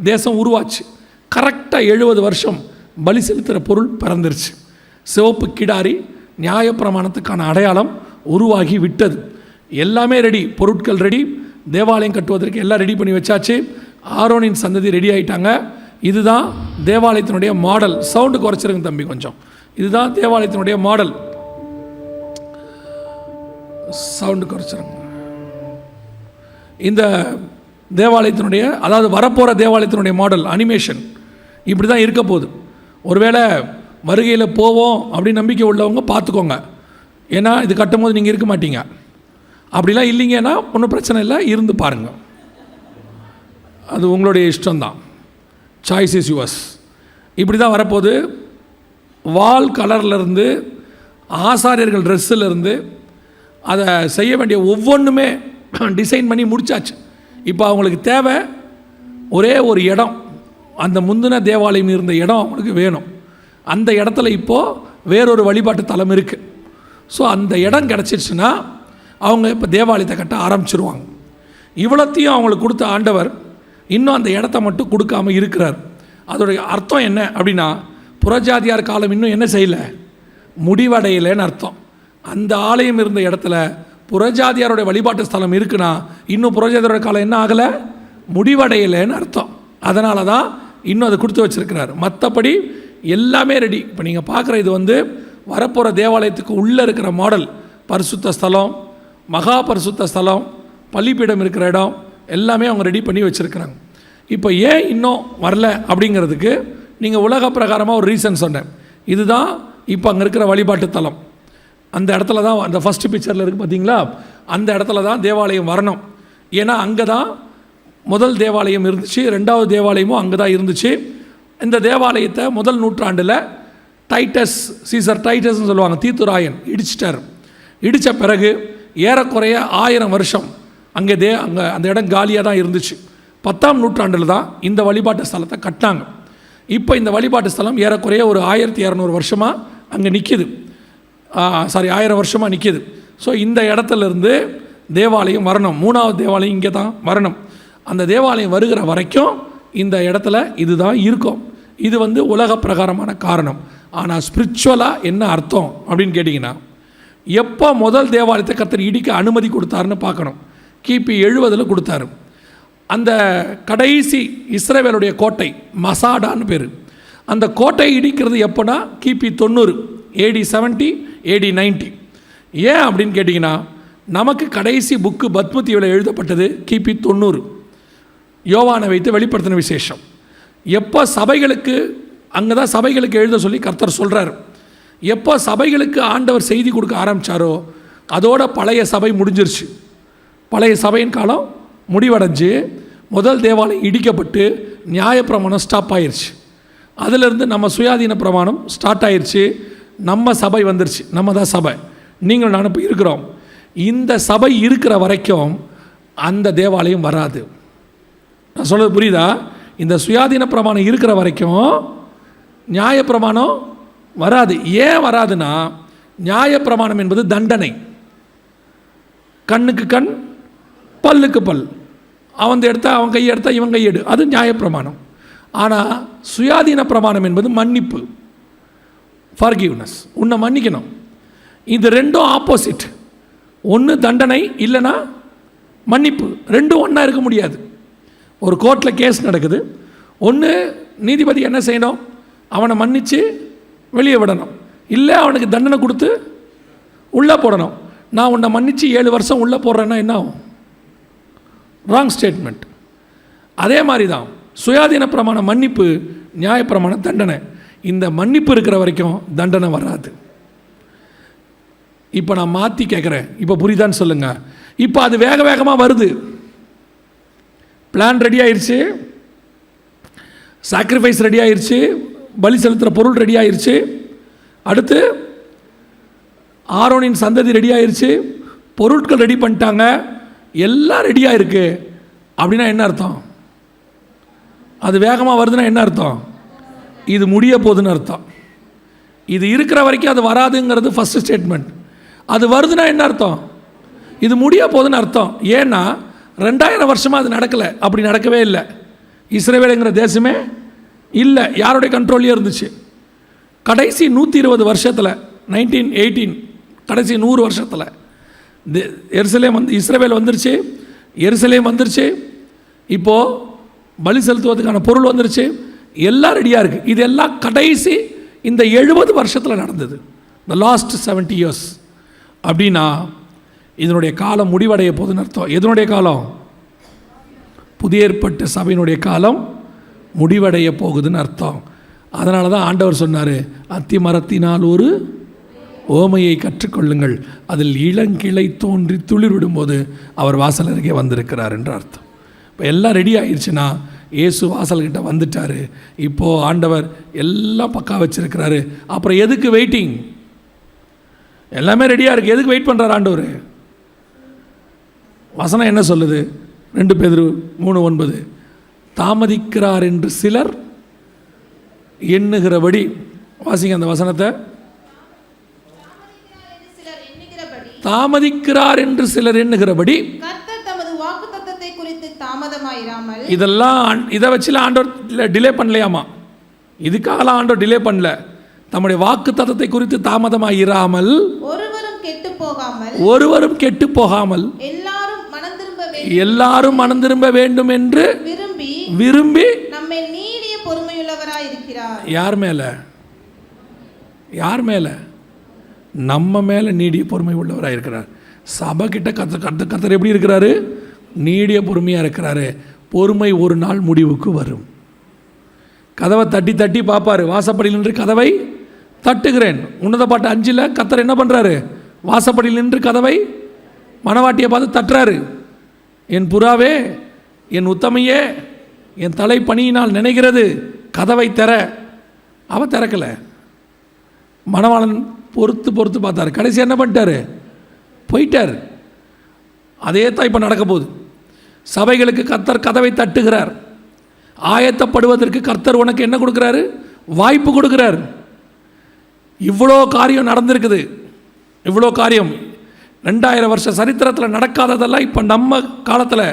தேசம் உருவாச்சு. கரெக்டாக 70 வருஷம் பலி செலுத்துகிற பொருள் பிறந்துருச்சு. சிவப்பு கிடாரி நியாயப்பிரமாணத்துக்கான அடையாளம் உருவாகி விட்டது. எல்லாமே ரெடி, பொருட்கள் ரெடி. தேவாலயம் கட்டுவதற்கு எல்லாம் ரெடி பண்ணி வச்சாச்சு. ஆரோனின் சந்ததி ரெடி ஆகிட்டாங்க. இதுதான் தேவாலயத்தினுடைய மாடல். சவுண்டு குறைச்சிருங்க தம்பி கொஞ்சம். இதுதான் தேவாலயத்தினுடைய மாடல். சவுண்டு குறைச்சிருங்க. இந்த தேவாலயத்தினுடைய, அதாவது வரப்போகிற தேவாலயத்தினுடைய மாடல் அனிமேஷன் இப்படி தான் இருக்க போகுது. ஒருவேளை வருகையில் போவோம் அப்படின்னு நம்பிக்கை உள்ளவங்க பார்த்துக்கோங்க. ஏன்னா இது கட்டும்போது நீங்கள் இருக்க மாட்டீங்க. அப்படிலாம் இல்லைங்கன்னா ஒன்றும் பிரச்சனை இல்லை, இருந்து பாருங்கள். அது உங்களுடைய இஷ்டம்தான். Choice is yours. இப்படி தான் வரப்போகுது. வால் கலர்லேருந்து, ஆசாரியர்கள் ட்ரெஸ்ஸிலேருந்து, அதை செய்ய வேண்டிய ஒவ்வொன்றுமே டிசைன் பண்ணி முடித்தாச்சு. இப்போ அவங்களுக்கு தேவை ஒரே ஒரு இடம். அந்த முந்தின தேவாலயம் இருந்த இடம் அவங்களுக்கு வேணும். அந்த இடத்துல இப்போது வேறொரு வழிபாட்டு தலம் இருக்குது. ஸோ அந்த இடம் கிடச்சிருச்சுன்னா அவங்க இப்போ தேவாலயத்தை கட்ட ஆரம்பிச்சிருவாங்க. இவ்வளோத்தையும் அவங்களுக்கு கொடுத்த ஆண்டவர் இன்னும் அந்த இடத்த மட்டும் கொடுக்காமல் இருக்கிறார். அதோடைய அர்த்தம் என்ன அப்படின்னா, புறஜாதியார் காலம் இன்னும் என்ன செய்யலை, முடிவடையலைன்னு அர்த்தம். அந்த ஆலயம் இருந்த இடத்துல புறஜாதியாருடைய வழிபாட்டு ஸ்தலம் இருக்குன்னா இன்னும் புறஜாதியாரோட காலம் என்ன ஆகலை, முடிவடையலைன்னு அர்த்தம். அதனால தான் இன்னும் அதை கொடுத்து வச்சுருக்கிறார். மற்றபடி எல்லாமே ரெடி. இப்போ நீங்கள் பார்க்குற இது வந்து வரப்போகிற தேவாலயத்துக்கு உள்ளே இருக்கிற மாடல். பரிசுத்த ஸ்தலம், மகா பரிசுத்த ஸ்தலம், பள்ளிப்பீடம் இருக்கிற இடம் எல்லாமே அவங்க ரெடி பண்ணி வச்சுருக்கிறாங்க. இப்போ ஏன் இன்னும் வரல அப்படிங்கிறதுக்கு நீங்கள் உலக பிரகாரமாக ஒரு ரீசன் சொன்னேன். இதுதான் இப்போ அங்கே இருக்கிற வழிபாட்டு தலம். அந்த இடத்துல தான், அந்த ஃபஸ்ட்டு பிக்சரில் இருக்குது பார்த்தீங்களா, அந்த இடத்துல தான் தேவாலயம் வரணும். ஏன்னா அங்கே தான் முதல் தேவாலயம் இருந்துச்சு, ரெண்டாவது தேவாலயமும் அங்கே தான் இருந்துச்சு. இந்த தேவாலயத்தை முதல் நூற்றாண்டில் டைட்டஸ், சீசர் டைட்டஸ்ன்னு சொல்லுவாங்க, தீத்துராயன் இடிச்சிட்டார். இடித்த பிறகு ஏறக்குறைய 1000 வருஷம் அங்கே அந்த இடம் காலியாக தான் இருந்துச்சு. 10ஆம் நூற்றாண்டில் தான் இந்த வழிபாட்டு ஸ்தலத்தை கட்டினாங்க. இப்போ இந்த வழிபாட்டு ஸ்தலம் ஏறக்குறைய ஒரு 1200 வருஷமாக அங்கே நிற்கிது. 1000 வருஷமாக நிற்கிது. ஸோ இந்த இடத்துலேருந்து தேவாலயம் வரணும். 3வது தேவாலயம் இங்கே தான் வரணும். அந்த தேவாலயம் வருகிற வரைக்கும் இந்த இடத்துல இதுதான் இருக்கும். இது வந்து உலக பிரகாரமான காரணம். ஆனால் ஸ்பிரிச்சுவலாக என்ன அர்த்தம் அப்படின்னு கேட்டிங்கன்னா, எப்போ முதல் தேவாலயத்தை கர்த்தர் இடிக்க அனுமதி கொடுத்தாருன்னு பார்க்கணும். கிபி 70 கொடுத்தாரு. அந்த கடைசி இஸ்ரவேலுடைய கோட்டை மசாடான்னு பேர். அந்த கோட்டை இடிக்கிறது எப்போனா கிபி 90, AD 70, AD 90. ஏன் அப்படின்னு கேட்டிங்கன்னா, நமக்கு கடைசி புக்கு பத்மதீவில் எழுதப்பட்டது கிபி 90, யோவானை வைத்து வெளிப்படுத்தின விசேஷம். எப்போ சபைகளுக்கு, அங்கே தான் சபைகளுக்கு எழுத சொல்லி கர்த்தர் சொல்கிறார். எப்போ சபைகளுக்கு ஆண்டவர் செய்தி கொடுக்க ஆரம்பித்தாரோ அதோட பழைய சபை முடிஞ்சிருச்சு. பழைய சபையின் காலம் முடிவடைஞ்சு முதல் தேவாலயம் இடிக்கப்பட்டு நியாயப்பிரமாணம் ஸ்டாப் ஆயிடுச்சு. அதிலிருந்து நம்ம சுயாதீன பிரமாணம் ஸ்டார்ட் ஆயிடுச்சு. நம்ம சபை வந்துருச்சு. நம்ம தான் சபை, நீங்கள் நான் இப்போ இருக்கிறோம். இந்த சபை இருக்கிற வரைக்கும் அந்த தேவாலயம் வராது. நான் சொல்கிறது புரியுதா? இந்த சுயாதீன பிரமாணம் இருக்கிற வரைக்கும் நியாயப்பிரமாணம் வராது. ஏன் வராதுன்னா, நியாயப்பிரமாணம் என்பது தண்டனை. கண்ணுக்கு கண், பல்லுக்கு பல். அவன் எடுத்தா அவன் கையை எடுத்தா இவன் கையெடு, அது நியாயப்பிரமாணம். ஆனால் சுயாதீன பிரமாணம் என்பது மன்னிப்பு, ஃபர்கிவ்னஸ். உன்னை மன்னிக்கணும். இது ரெண்டும் ஆப்போசிட். ஒன்று தண்டனை, இல்லைன்னா மன்னிப்பு. ரெண்டும் ஒன்றா இருக்க முடியாது. ஒரு கோர்ட்டில் கேஸ் நடக்குது. ஒன்று நீதிபதி என்ன செய்யணும், அவனை மன்னித்து வெளியே விடணும், இல்லை அவனுக்கு தண்டனை கொடுத்து உள்ளே போடணும். நான் உன்னை மன்னித்து 7 வருஷம் உள்ளே போடுறேன்னா என்ன ஆகும்? Wrong statement. அதே மாதிரி தான் சுயாதீன பிரமாணம் மன்னிப்பு, நியாயப்பிரமாணம் தண்டனை. இந்த மன்னிப்பு இருக்கிற வரைக்கும் தண்டனை வராது. இப்போ நான் மாற்றி கேட்குறேன், இப்போ புரியுதான்னு சொல்லுங்கள். இப்போ அது வேக வேகமாக வருது. பிளான் ரெடி ஆயிடுச்சு, சாக்ரிஃபைஸ் ரெடி ஆயிடுச்சு, பலி செலுத்துகிற பொருள் ரெடி ஆயிடுச்சு. அடுத்து ஆரோனின் சந்ததி ரெடி ஆயிடுச்சு, பொருட்கள் ரெடி பண்ணிட்டாங்க, எல்லாம் ரெடியாக இருக்குது. அப்படின்னா என்ன அர்த்தம்? அது வேகமாக வருதுன்னா என்ன அர்த்தம்? இது முடிய போகுதுன்னு அர்த்தம். இது இருக்கிற வரைக்கும் அது வராதுங்கிறது ஃபஸ்ட்டு ஸ்டேட்மெண்ட். அது வருதுன்னா என்ன அர்த்தம்? இது முடிய போகுதுன்னு அர்த்தம். ஏன்னா 2000 வருஷமாக அது நடக்கலை. அப்படி நடக்கவே இல்லை. இஸ்ரவேலுங்கிற தேசமே இல்லை, யாருடைய கண்ட்ரோல்லையே இருந்துச்சு. கடைசி 120 வருஷத்தில், 1918, கடைசி 100 வருஷத்தில் எருசலேம் இஸ்ரவேல் வந்துருச்சு, எருசலேம் வந்துருச்சு. இப்போது பலி செலுத்துவதற்கான பொருள் வந்துருச்சு, எல்லாம் ரெடியாக இருக்குது. இதெல்லாம் கடைசி இந்த 70 வருஷத்தில் நடந்தது, இந்த லாஸ்ட் 70 இயர்ஸ். அப்படின்னா இதனுடைய காலம் முடிவடைய போகுதுன்னு அர்த்தம். எதனுடைய காலம்? புதிய ஏற்பட்ட சபையினுடைய காலம் முடிவடைய போகுதுன்னு அர்த்தம். அதனால தான் ஆண்டவர் சொன்னார், அத்தி மரத்தினால் ஒரு ஓமையை கற்றுக்கொள்ளுங்கள், அதில் இளங்கிளை தோன்றி துளிர் விடும்போது அவர் வாசல் அருகே வந்திருக்கிறார் என்று அர்த்தம். இப்போ எல்லாம் ரெடி ஆயிடுச்சுன்னா இயேசு வாசல்கிட்ட வந்துட்டார். இப்போது ஆண்டவர் எல்லாம் பக்கா வச்சுருக்கிறாரு. அப்புறம் எதுக்கு வெயிட்டிங்? எல்லாமே ரெடியாக இருக்குது. எதுக்கு வெயிட் பண்ணுறார் ஆண்டவர்? வசனம் என்ன சொல்லுது? 2 பேதுரு 3:9, தாமதிக்கிறார் என்று சிலர் எண்ணுகிறபடி. வாசிங்க அந்த வசனத்தை. தாமதிக்கிறார் என்று சிலர் எண்ணுகிறபடி. கர்த்தர் தமது வாக்குத்தத்தத்தை குறித்து தாமதமாயிராமல். இதெல்லாம் இதை வச்சுலாம் ஆண்டவர் டிலே பண்ணலையாமா. இதுக்காகலாம் ஆண்டவர் டிலே பண்ணல. தம்முடைய வாக்குத்தத்தத்தை குறித்து தாமதமாயிராமல், ஒருவரும் கெட்டு போகாமல் எல்லாரும் மனம் திரும்ப வேண்டும் என்று விரும்பி நம்மை நீடிய பொறுமையுள்ளவராய் இருக்கிறார். யார் மேல? நம்ம மேலே நீடிய பொறுமை உள்ளவராக இருக்கிறார். சபை கிட்ட கர்த்தர் எப்படி இருக்கிறாரு? நீடிய பொறுமையாக இருக்கிறாரு. பொறுமை ஒரு நாள் முடிவுக்கு வரும். கதவை தட்டி தட்டி பார்ப்பார். வாசப்படியில் நின்று கதவை தட்டுகிறேன். உன்னத பாட்டு 5 கர்த்தர் என்ன பண்ணுறாரு? வாசப்படியில் நின்று கதவை மணவாட்டியை பார்த்து தட்டுறாரு. என் புறாவே, என் உத்தமையே, என் தலை பணியினால் நினைக்கிறது, கதவை திற. அவ திறக்கலை. மணவாளன் பொறுத்து பார்த்தார். கடைசி என்ன பண்ணிட்டாரு? போயிட்டார். அதே தான் இப்போ நடக்க போகுது. சபைகளுக்கு கர்த்தர் கதவை தட்டுகிறார். ஆயத்தப்படுவதற்கு கர்த்தர் உனக்கு என்ன கொடுக்குறாரு? வாய்ப்பு கொடுக்குறார். இவ்வளோ காரியம் நடந்திருக்குது. இவ்வளோ காரியம் 2000 வருஷ சரித்திரத்தில் நடக்காததெல்லாம் இப்போ நம்ம காலத்தில்,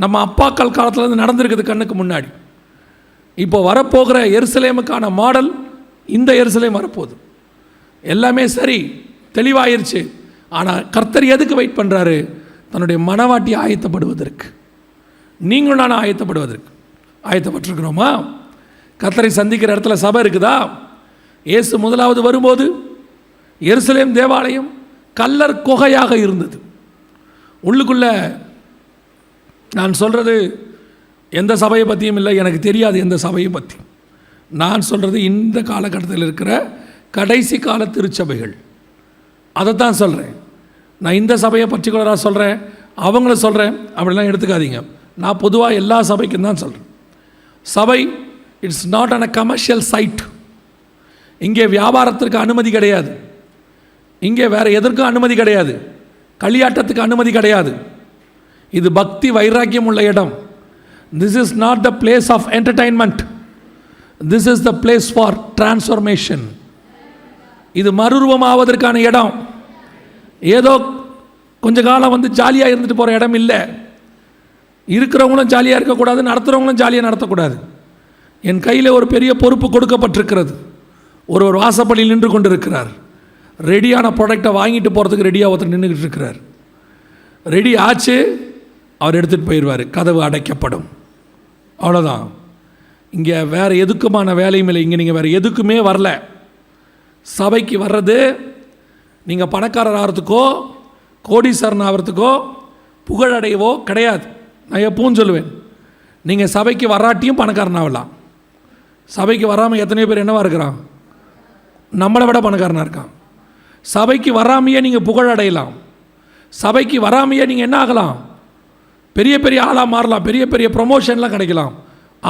நம்ம அப்பாக்கள் காலத்தில் நடந்திருக்குது கண்ணுக்கு முன்னாடி. இப்போ வரப்போகிற எருசலேமுக்கான மாடல் இந்த எருசலேம் வரப்போகுது. எல்லாமே சரி, தெளிவாயிருச்சு. ஆனால் கர்த்தர் எதுக்கு வெயிட் பண்ணுறாரு? தன்னுடைய மனவாட்டி ஆயத்தப்படுவதற்கு. நீங்களும் நான் ஆயத்தப்படுவதற்கு. ஆயத்தப்பட்டிருக்கிறோமா? கர்த்தரை சந்திக்கிற இடத்துல சபை இருக்குதா? இயேசு முதலாவது வரும்போது எருசலேம் தேவாலயம் கல்லர் குகையாக இருந்தது. உள்ளுக்குள்ளே நான் சொல்கிறது எந்த சபையை பற்றியும் இல்லை, எனக்கு தெரியாது எந்த சபையை பற்றி. நான் சொல்கிறது இந்த காலகட்டத்தில் இருக்கிற கடைசி கால திருச்சபைகள், அதை தான் சொல்கிறேன். நான் இந்த சபையை பர்டிகுலராக சொல்கிறேன், அவங்கள சொல்கிறேன் அப்படிலாம் எடுத்துக்காதீங்க. நான் பொதுவாக எல்லா சபைக்கும் தான் சொல்கிறேன். சபை it's not an a commercial site. இங்கே வியாபாரத்திற்கு அனுமதி கிடையாது. இங்கே வேறு எதற்கும் அனுமதி கிடையாது. களியாட்டத்துக்கு அனுமதி கிடையாது. இது பக்தி வைராக்கியம் உள்ள இடம். This is not the place of entertainment. This is the place for transformation. இது மறுரூபமாவதற்கான இடம். ஏதோ கொஞ்ச காலம் வந்து ஜாலியாக இருந்துட்டு போகிற இடம் இல்லை. இருக்கிறவங்களும் ஜாலியாக இருக்கக்கூடாது, நடத்துகிறவங்களும் ஜாலியாக நடத்தக்கூடாது. என் கையில் ஒரு பெரிய பொறுப்பு கொடுக்கப்பட்டிருக்கிறது. ஒரு வாசப்படியில் நின்று கொண்டு இருக்கிறார். ரெடியான ப்ராடக்டை வாங்கிட்டு போகிறதுக்கு ரெடியாக ஒருத்தர் நின்றுக்கிட்டு இருக்கிறார். ரெடி ஆச்சு, அவர் எடுத்துகிட்டு போயிடுவார். கதவு அடைக்கப்படும். அவ்வளோதான். இங்கே வேறு எதுக்குமான வேலையும் இல்லை. இங்கே நீங்கள் வேறு எதுக்குமே வரல. சபைக்கு வர்றது நீங்கள் பணக்காரர் ஆகிறதுக்கோ கோடீஸ்வரன் ஆகிறதுக்கோ புகழடையவோ கிடையாது. நான் எப்பவும் சொல்லுவேன், நீங்கள் சபைக்கு வராட்டியும் பணக்காரன் ஆகலாம். சபைக்கு வராமல் எத்தனையோ பேர் என்னவா இருக்கிறான்? நம்மளை விட பணக்காரனாக இருக்கான். சபைக்கு வராமையே நீங்கள் புகழ் அடையலாம். சபைக்கு வராமையே நீங்கள் என்ன ஆகலாம்? பெரிய பெரிய ஆளாக மாறலாம். பெரிய பெரிய ப்ரொமோஷன்லாம் கிடைக்கலாம்.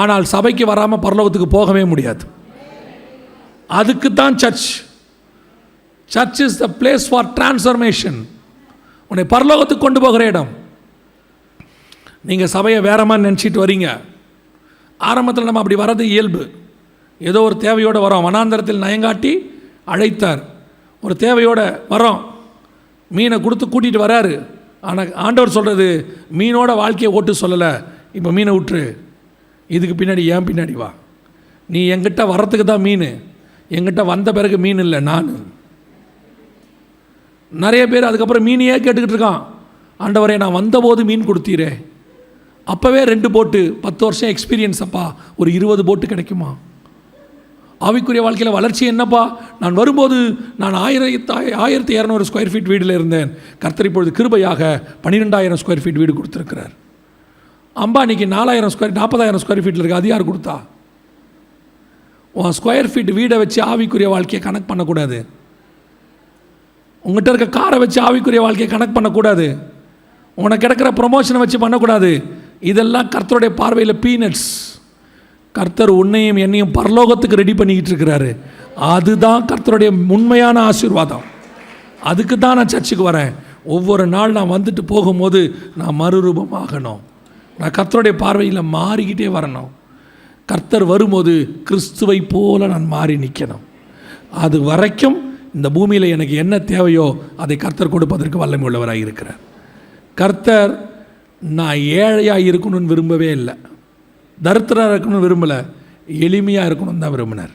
ஆனால் சபைக்கு வராமல் பரலோகத்துக்கு போகவே முடியாது. அதுக்கு தான் church. Church is the place for transformation. உன்னை பரலோகத்துக்கு கொண்டு போகிற இடம். நீங்கள் சபையை வேற மாதிரி நினச்சிட்டு வரீங்க. ஆரம்பத்தில் நம்ம அப்படி வர்றது இயல்பு. ஏதோ ஒரு தேவையோடு வரோம். வனாந்தரத்தில் நயங்காட்டி அழைத்தார். ஒரு தேவையோடு வரோம். மீனை கொடுத்து கூட்டிகிட்டு வராரு. ஆனால் ஆண்டவர் சொல்கிறது மீனோட வாழ்க்கையை ஓட்டு சொல்லலை. இப்போ மீனை விட்டுரு, இதுக்கு பின்னாடி ஏன் பின்னாடி வா. நீ என்கிட்ட வர்றதுக்கு தான் மீன். என்கிட்ட வந்த பிறகு மீன் இல்லை நான். நிறைய பேர் அதுக்கப்புறம் மீனையே கேட்டுக்கிட்டு இருக்கான். ஆண்டவரே, நான் வந்தபோது மீன் கொடுத்தீரே, அப்போவே 2 போட்டு 10 வருஷம் எக்ஸ்பீரியன்ஸ் அப்பா, ஒரு 20 போட்டு கிடைக்குமா? ஆவிக்குரிய வாழ்க்கையில் வளர்ச்சி என்னப்பா? நான் வரும்போது நான் 1200 ஸ்கொயர் ஃபீட் வீட்டில் இருந்தேன். கர்த்தர் இப்பொழுது கிருபையாக 12,000 ஸ்கொயர் ஃபீட் வீடு கொடுத்துருக்கிறார். அம்பானிக்கு 40,000 ஸ்கொயர் ஃபீட்டில் இருக்குது. அது யார் கொடுத்தா? உன் ஸ்கொயர் ஃபீட் வீடை வச்சு ஆவிக்குரிய வாழ்க்கையை கனெக்ட் பண்ணக்கூடாது. உங்கள்கிட்ட இருக்க காரை வச்சு ஆவிக்குரிய வாழ்க்கையை கனெக்ட் பண்ணக்கூடாது. உனக்கு கிடைக்கிற ப்ரொமோஷனை வச்சு பண்ணக்கூடாது. இதெல்லாம் கர்த்தருடைய பார்வையில் பீனட்ஸ். கர்த்தர் உன்னையும் என்னையும் பரலோகத்துக்கு ரெடி பண்ணிக்கிட்டு இருக்கிறாரு. அதுதான் கர்த்தருடைய உண்மையான ஆசீர்வாதம். அதுக்கு தான் நான் சர்ச்சுக்கு வரேன். ஒவ்வொரு நாள் நான் வந்துட்டு போகும்போது நான் மறுரூபம் ஆகணும். நான் கர்த்தருடைய பார்வையில் மாறிக்கிட்டே வரணும். கர்த்தர் வரும்போது கிறிஸ்துவை போல நான் மாறி நிற்கணும். அது வரைக்கும் இந்த பூமியில் எனக்கு என்ன தேவையோ அதை கர்த்தர் கொடுப்பதற்கு வல்லமை உள்ளவராக இருக்கிறார். கர்த்தர் நான் ஏழையாக இருக்கணும்னு விரும்பவே இல்லை, தரித்திரமாக இருக்கணும்னு விரும்பலை, எளிமையாக இருக்கணும்னு தான் விரும்பினார்.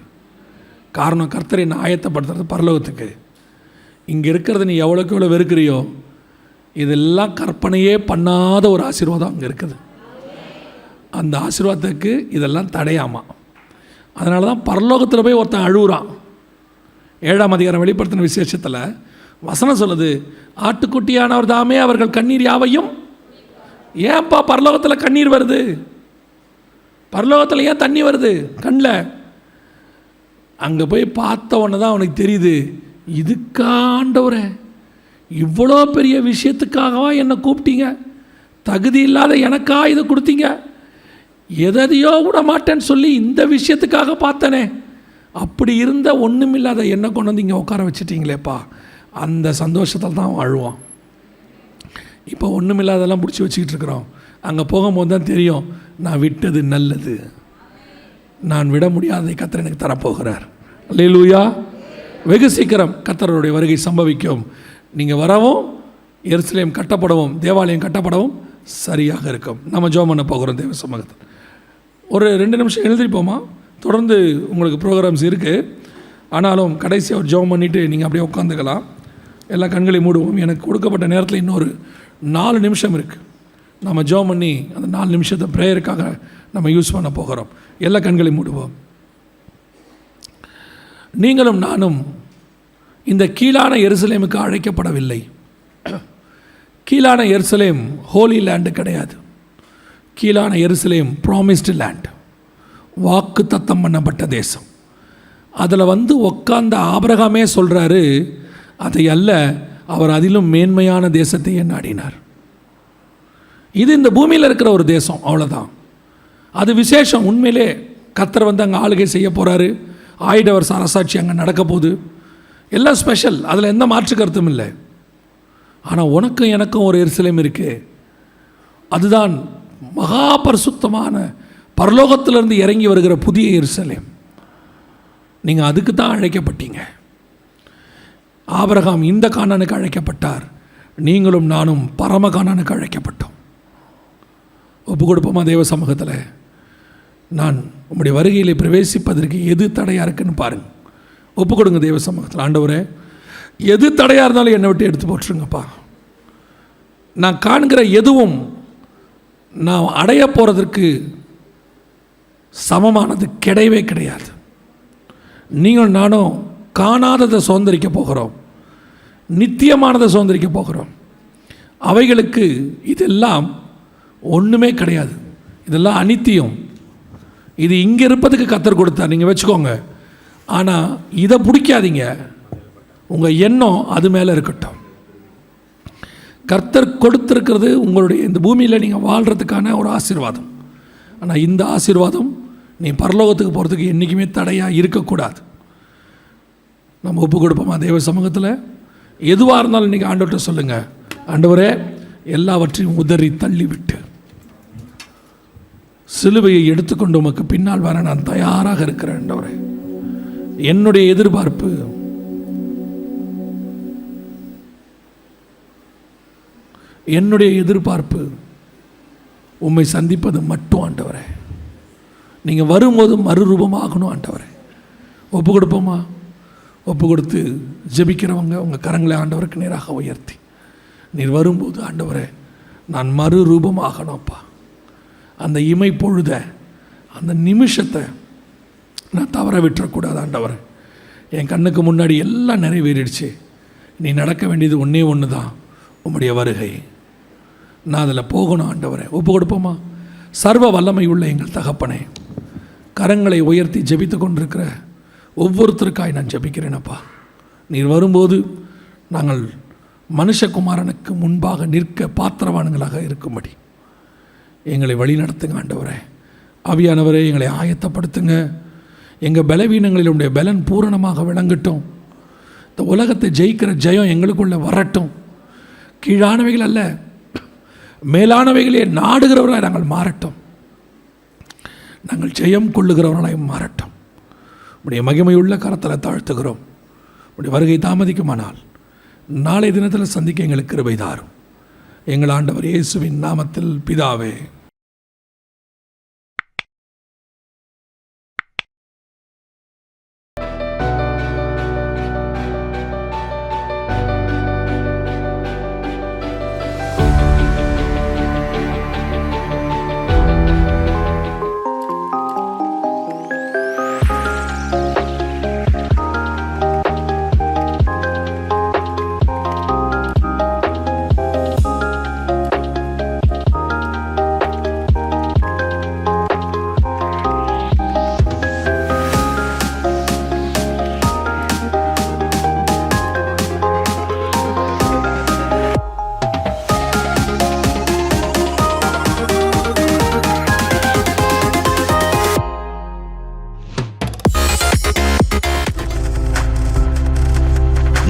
காரணம், கர்த்தரை நான் ஆயத்தப்படுத்துறது பரலோகத்துக்கு. இங்கே இருக்கிறத நீ எவ்வளோக்கு எவ்வளோ வெறுக்கிறியோ இதெல்லாம் கற்பனையே பண்ணாத ஒரு ஆசீர்வாதம் அங்கே இருக்குது. அந்த ஆசீர்வாதத்துக்கு இதெல்லாம் தடையாமா. அதனால தான் பரலோகத்தில் போய் ஒருத்தன் அழுகுறான். 7ஆம் அதிகாரம் வெளிப்படுத்தின விசேஷத்தில் வசனம் சொல்லுது, ஆட்டுக்குட்டியானவர் தாமே அவர்கள் கண்ணீர் யாவையும். ஏன்ப்பா பரலோகத்தில் கண்ணீர் வருது? பரலோகத்தில் ஏன் தண்ணி வருது கண்ணில்? அங்கே போய் பார்த்த உடனே தான் அவனுக்கு தெரியுது, இதுக்காண்டவரே இவ்வளோ பெரிய விஷயத்துக்காகவா என்னை கூப்பிட்டீங்க? தகுதி இல்லாத எனக்கா இதை கொடுத்தீங்க? எதையோ விட மாட்டேன்னு சொல்லி இந்த விஷயத்துக்காக பார்த்தனே, அப்படி இருந்த ஒன்றுமில்லாத என்னை கொண்டு வந்து இங்கே உட்கார வச்சுட்டீங்களேப்பா. அந்த சந்தோஷத்தில் தான் அழுவான். இப்போ ஒன்றுமில்லாதெல்லாம் பிடிச்சி வச்சுக்கிட்டு இருக்கிறோம். அங்கே போகும்போது தான் தெரியும், நான் விட்டது நல்லது, நான் விட முடியாததை கர்த்தர் எனக்கு தரப்போகிறார். அல்லேலூயா. வெகு சீக்கிரம் கர்த்தருடைய வருகை சம்பவிக்கும். நீங்கள் வரவும், எருசலேம் கட்டப்படவும், தேவாலயம் கட்டப்படவும் சரியாக இருக்கும். நம்ம ஜெபம் பண்ண போகிறோம் தேவ சமூகத்தில். ஒரு 2 நிமிஷம் எழுதிப்போமா? தொடர்ந்து உங்களுக்கு ப்ரோக்ராம்ஸ் இருக்குது. ஆனாலும் கடைசியாக ஒரு ஜெபம் பண்ணிவிட்டு நீங்கள் அப்படியே உட்காந்துக்கலாம். எல்லா கண்களையும் மூடுவோம். எனக்கு கொடுக்கப்பட்ட நேரத்தில் இன்னொரு 4 நிமிஷம் இருக்குது. நம்ம ஜெபம் பண்ணி அந்த 4 நிமிஷத்தை ப்ரேயருக்காக நம்ம யூஸ் பண்ண போகிறோம். எல்லா கண்களையும் மூடுவோம். நீங்களும் நானும் இந்த கீழான எருசலேமுக்கு அழைக்கப்படவில்லை. கீழான எருசலேம் ஹோலி லேண்டு கிடையாது. கீழான எருசலேம் ப்ராமிஸ்டு லேண்ட், வாக்கு தத்தம் பண்ணப்பட்ட தேசம். அதில் வந்து உட்கார்ந்த ஆபிரகாமே சொல்கிறாரு, அதை அல்ல, அவர் அதிலும் மேன்மையான தேசத்தையே நாடினார். இது இந்த பூமியில் இருக்கிற ஒரு தேசம், அவ்வளோதான். அது விசேஷம். உண்மையிலே கர்த்தர் வந்து அங்கே ஆளுகை செய்ய போகிறாரு. 1000 வருஷ அரசாட்சி அங்கே நடக்க போகுது. எல்லாம் ஸ்பெஷல், அதில் எந்த மாற்று கருத்தும் இல்லை. ஆனால் உனக்கும் எனக்கும் ஒரு எருசலேம் இருக்குது. அதுதான் மகா பரிசுத்தமான பரலோகத்திலிருந்து இறங்கி வருகிற புதிய எருசலேம். நீங்கள் அதுக்கு தான் அழைக்கப்பட்டீங்க. ஆபிரகாம் இந்த கானானுக்கு அழைக்கப்பட்டார். நீங்களும் நானும் பரம கானானுக்கு அழைக்கப்பட்டோம். ஒப்பு கொடுப்போமா தேவ சமூகத்தில்? நான் உம்முடைய வருகையில் பிரவேசிப்பதற்கு எது தடையாக இருக்குன்னு பாருங்கள். ஒப்பு கொடுங்க தேவ சமூகத்தில். ஆண்டவரே, எது தடையாக இருந்தாலும் என்னை விட்டு எடுத்து போட்டுருங்கப்பா. நான் காண்கிற எதுவும் நான் அடைய போகிறதற்கு சமமானது கிடையவே கிடையாது. நீங்கள் நானும் காணாததை சுதந்திரிக்க போகிறோம், நித்தியமானதை சுதந்திரிக்க போகிறோம். அவைகளுக்கு இதெல்லாம் ஒன்றுமே கிடையாது. இதெல்லாம் அனித்தியம். இது இங்கே இருப்பதுக்கு கர்த்தர் கொடுத்தார், நீங்கள் வச்சுக்கோங்க. ஆனால் இதை பிடிக்காதீங்க. உங்கள் எண்ணம் அது மேலே இருக்கட்டும். கர்த்தர் கொடுத்துருக்கிறது உங்களுடைய இந்த பூமியில் நீங்கள் வாழ்கிறதுக்கான ஒரு ஆசீர்வாதம். ஆனால் இந்த ஆசீர்வாதம் நீ பரலோகத்துக்கு போகிறதுக்கு என்றைக்குமே தடையாக இருக்கக்கூடாது. நம்ம ஒப்பு கொடுப்போமா தேவ சமூகத்தில்? எதுவாக இருந்தாலும் இன்றைக்கி ஆண்டவர்கிட்ட சொல்லுங்கள், ஆண்டவரே எல்லாவற்றையும் உதறி தள்ளிவிட்டு சிலுவையை எடுத்துக்கொண்டு உமக்கு பின்னால் வர நான் தயாராக இருக்கிறேன். ஆண்டவரே, என்னுடைய எதிர்பார்ப்பு உம்மை சந்திப்பது மட்டும் ஆண்டவரே. நீங்கள் வரும்போது மறுரூபமாகணும் ஆண்டவரே. ஒப்பு கொடுப்போமா? ஒப்பு கொடுத்து ஜெபிக்கிறவங்க உங்கள் கரங்களை ஆண்டவருக்கு நேராக உயர்த்தி, நீர் வரும்போது ஆண்டவரே நான் மறுரூபமாகணும்ப்பா. அந்த இமை பொழுத, அந்த நிமிஷத்தை நான் தவற விட்டுறக்கூடாது ஆண்டவரே. என் கண்ணுக்கு முன்னாடி எல்லாம் நிறைவேறிடுச்சு. நீ நடக்க வேண்டியது ஒன்றே ஒன்று தான், உம்முடைய வருகை. நான் அதில் போகணும் ஆண்டவரே. ஒப்பு கொடுப்போமா? சர்வ வல்லமை உள்ள எங்கள் தகப்பனே, கரங்களை உயர்த்தி ஜெபித்து கொண்டிருக்கிற ஒவ்வொருத்தருக்காய் நான் ஜெபிக்கிறேனப்பா. நீர் வரும்போது நாங்கள் மனுஷகுமாரனுக்கு முன்பாக நிற்க பாத்திரவான்களாக இருக்கும்படி எங்களை வழி நடத்துங்க ஆண்டவரே. ஆவியானவரே, எங்களை ஆயத்தப்படுத்துங்க. எங்கள் பலவீனங்களில் உடைய பலன் பூரணமாக விளங்கட்டும். இந்த உலகத்தை ஜெயிக்கிற ஜெயம் எங்களுக்குள்ளே வரட்டும். கீழானவைகள் அல்ல, மேலானவைகளே நாடுகிறவர்களாய் நாங்கள் மாறட்டும். நாங்கள் ஜெயம் கொள்ளுகிறவர்களாய் மாறட்டும். உடைய மகிமையுள்ள கரத்தில் தாழ்த்துகிறோம். உடைய வருகை தாமதிக்குமானால் நாளை தினத்தில் சந்திக்க எங்களுக்கு கிருபை தாரும். எங்கள் ஆண்டவர் இயேசுவின் நாமத்தில் பிதாவே.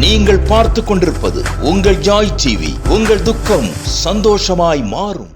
நீங்கள் பார்த்து கொண்டிருப்பது உங்கள் ஜாய் டிவி. உங்கள் துக்கம் சந்தோஷமாய் மாறும்.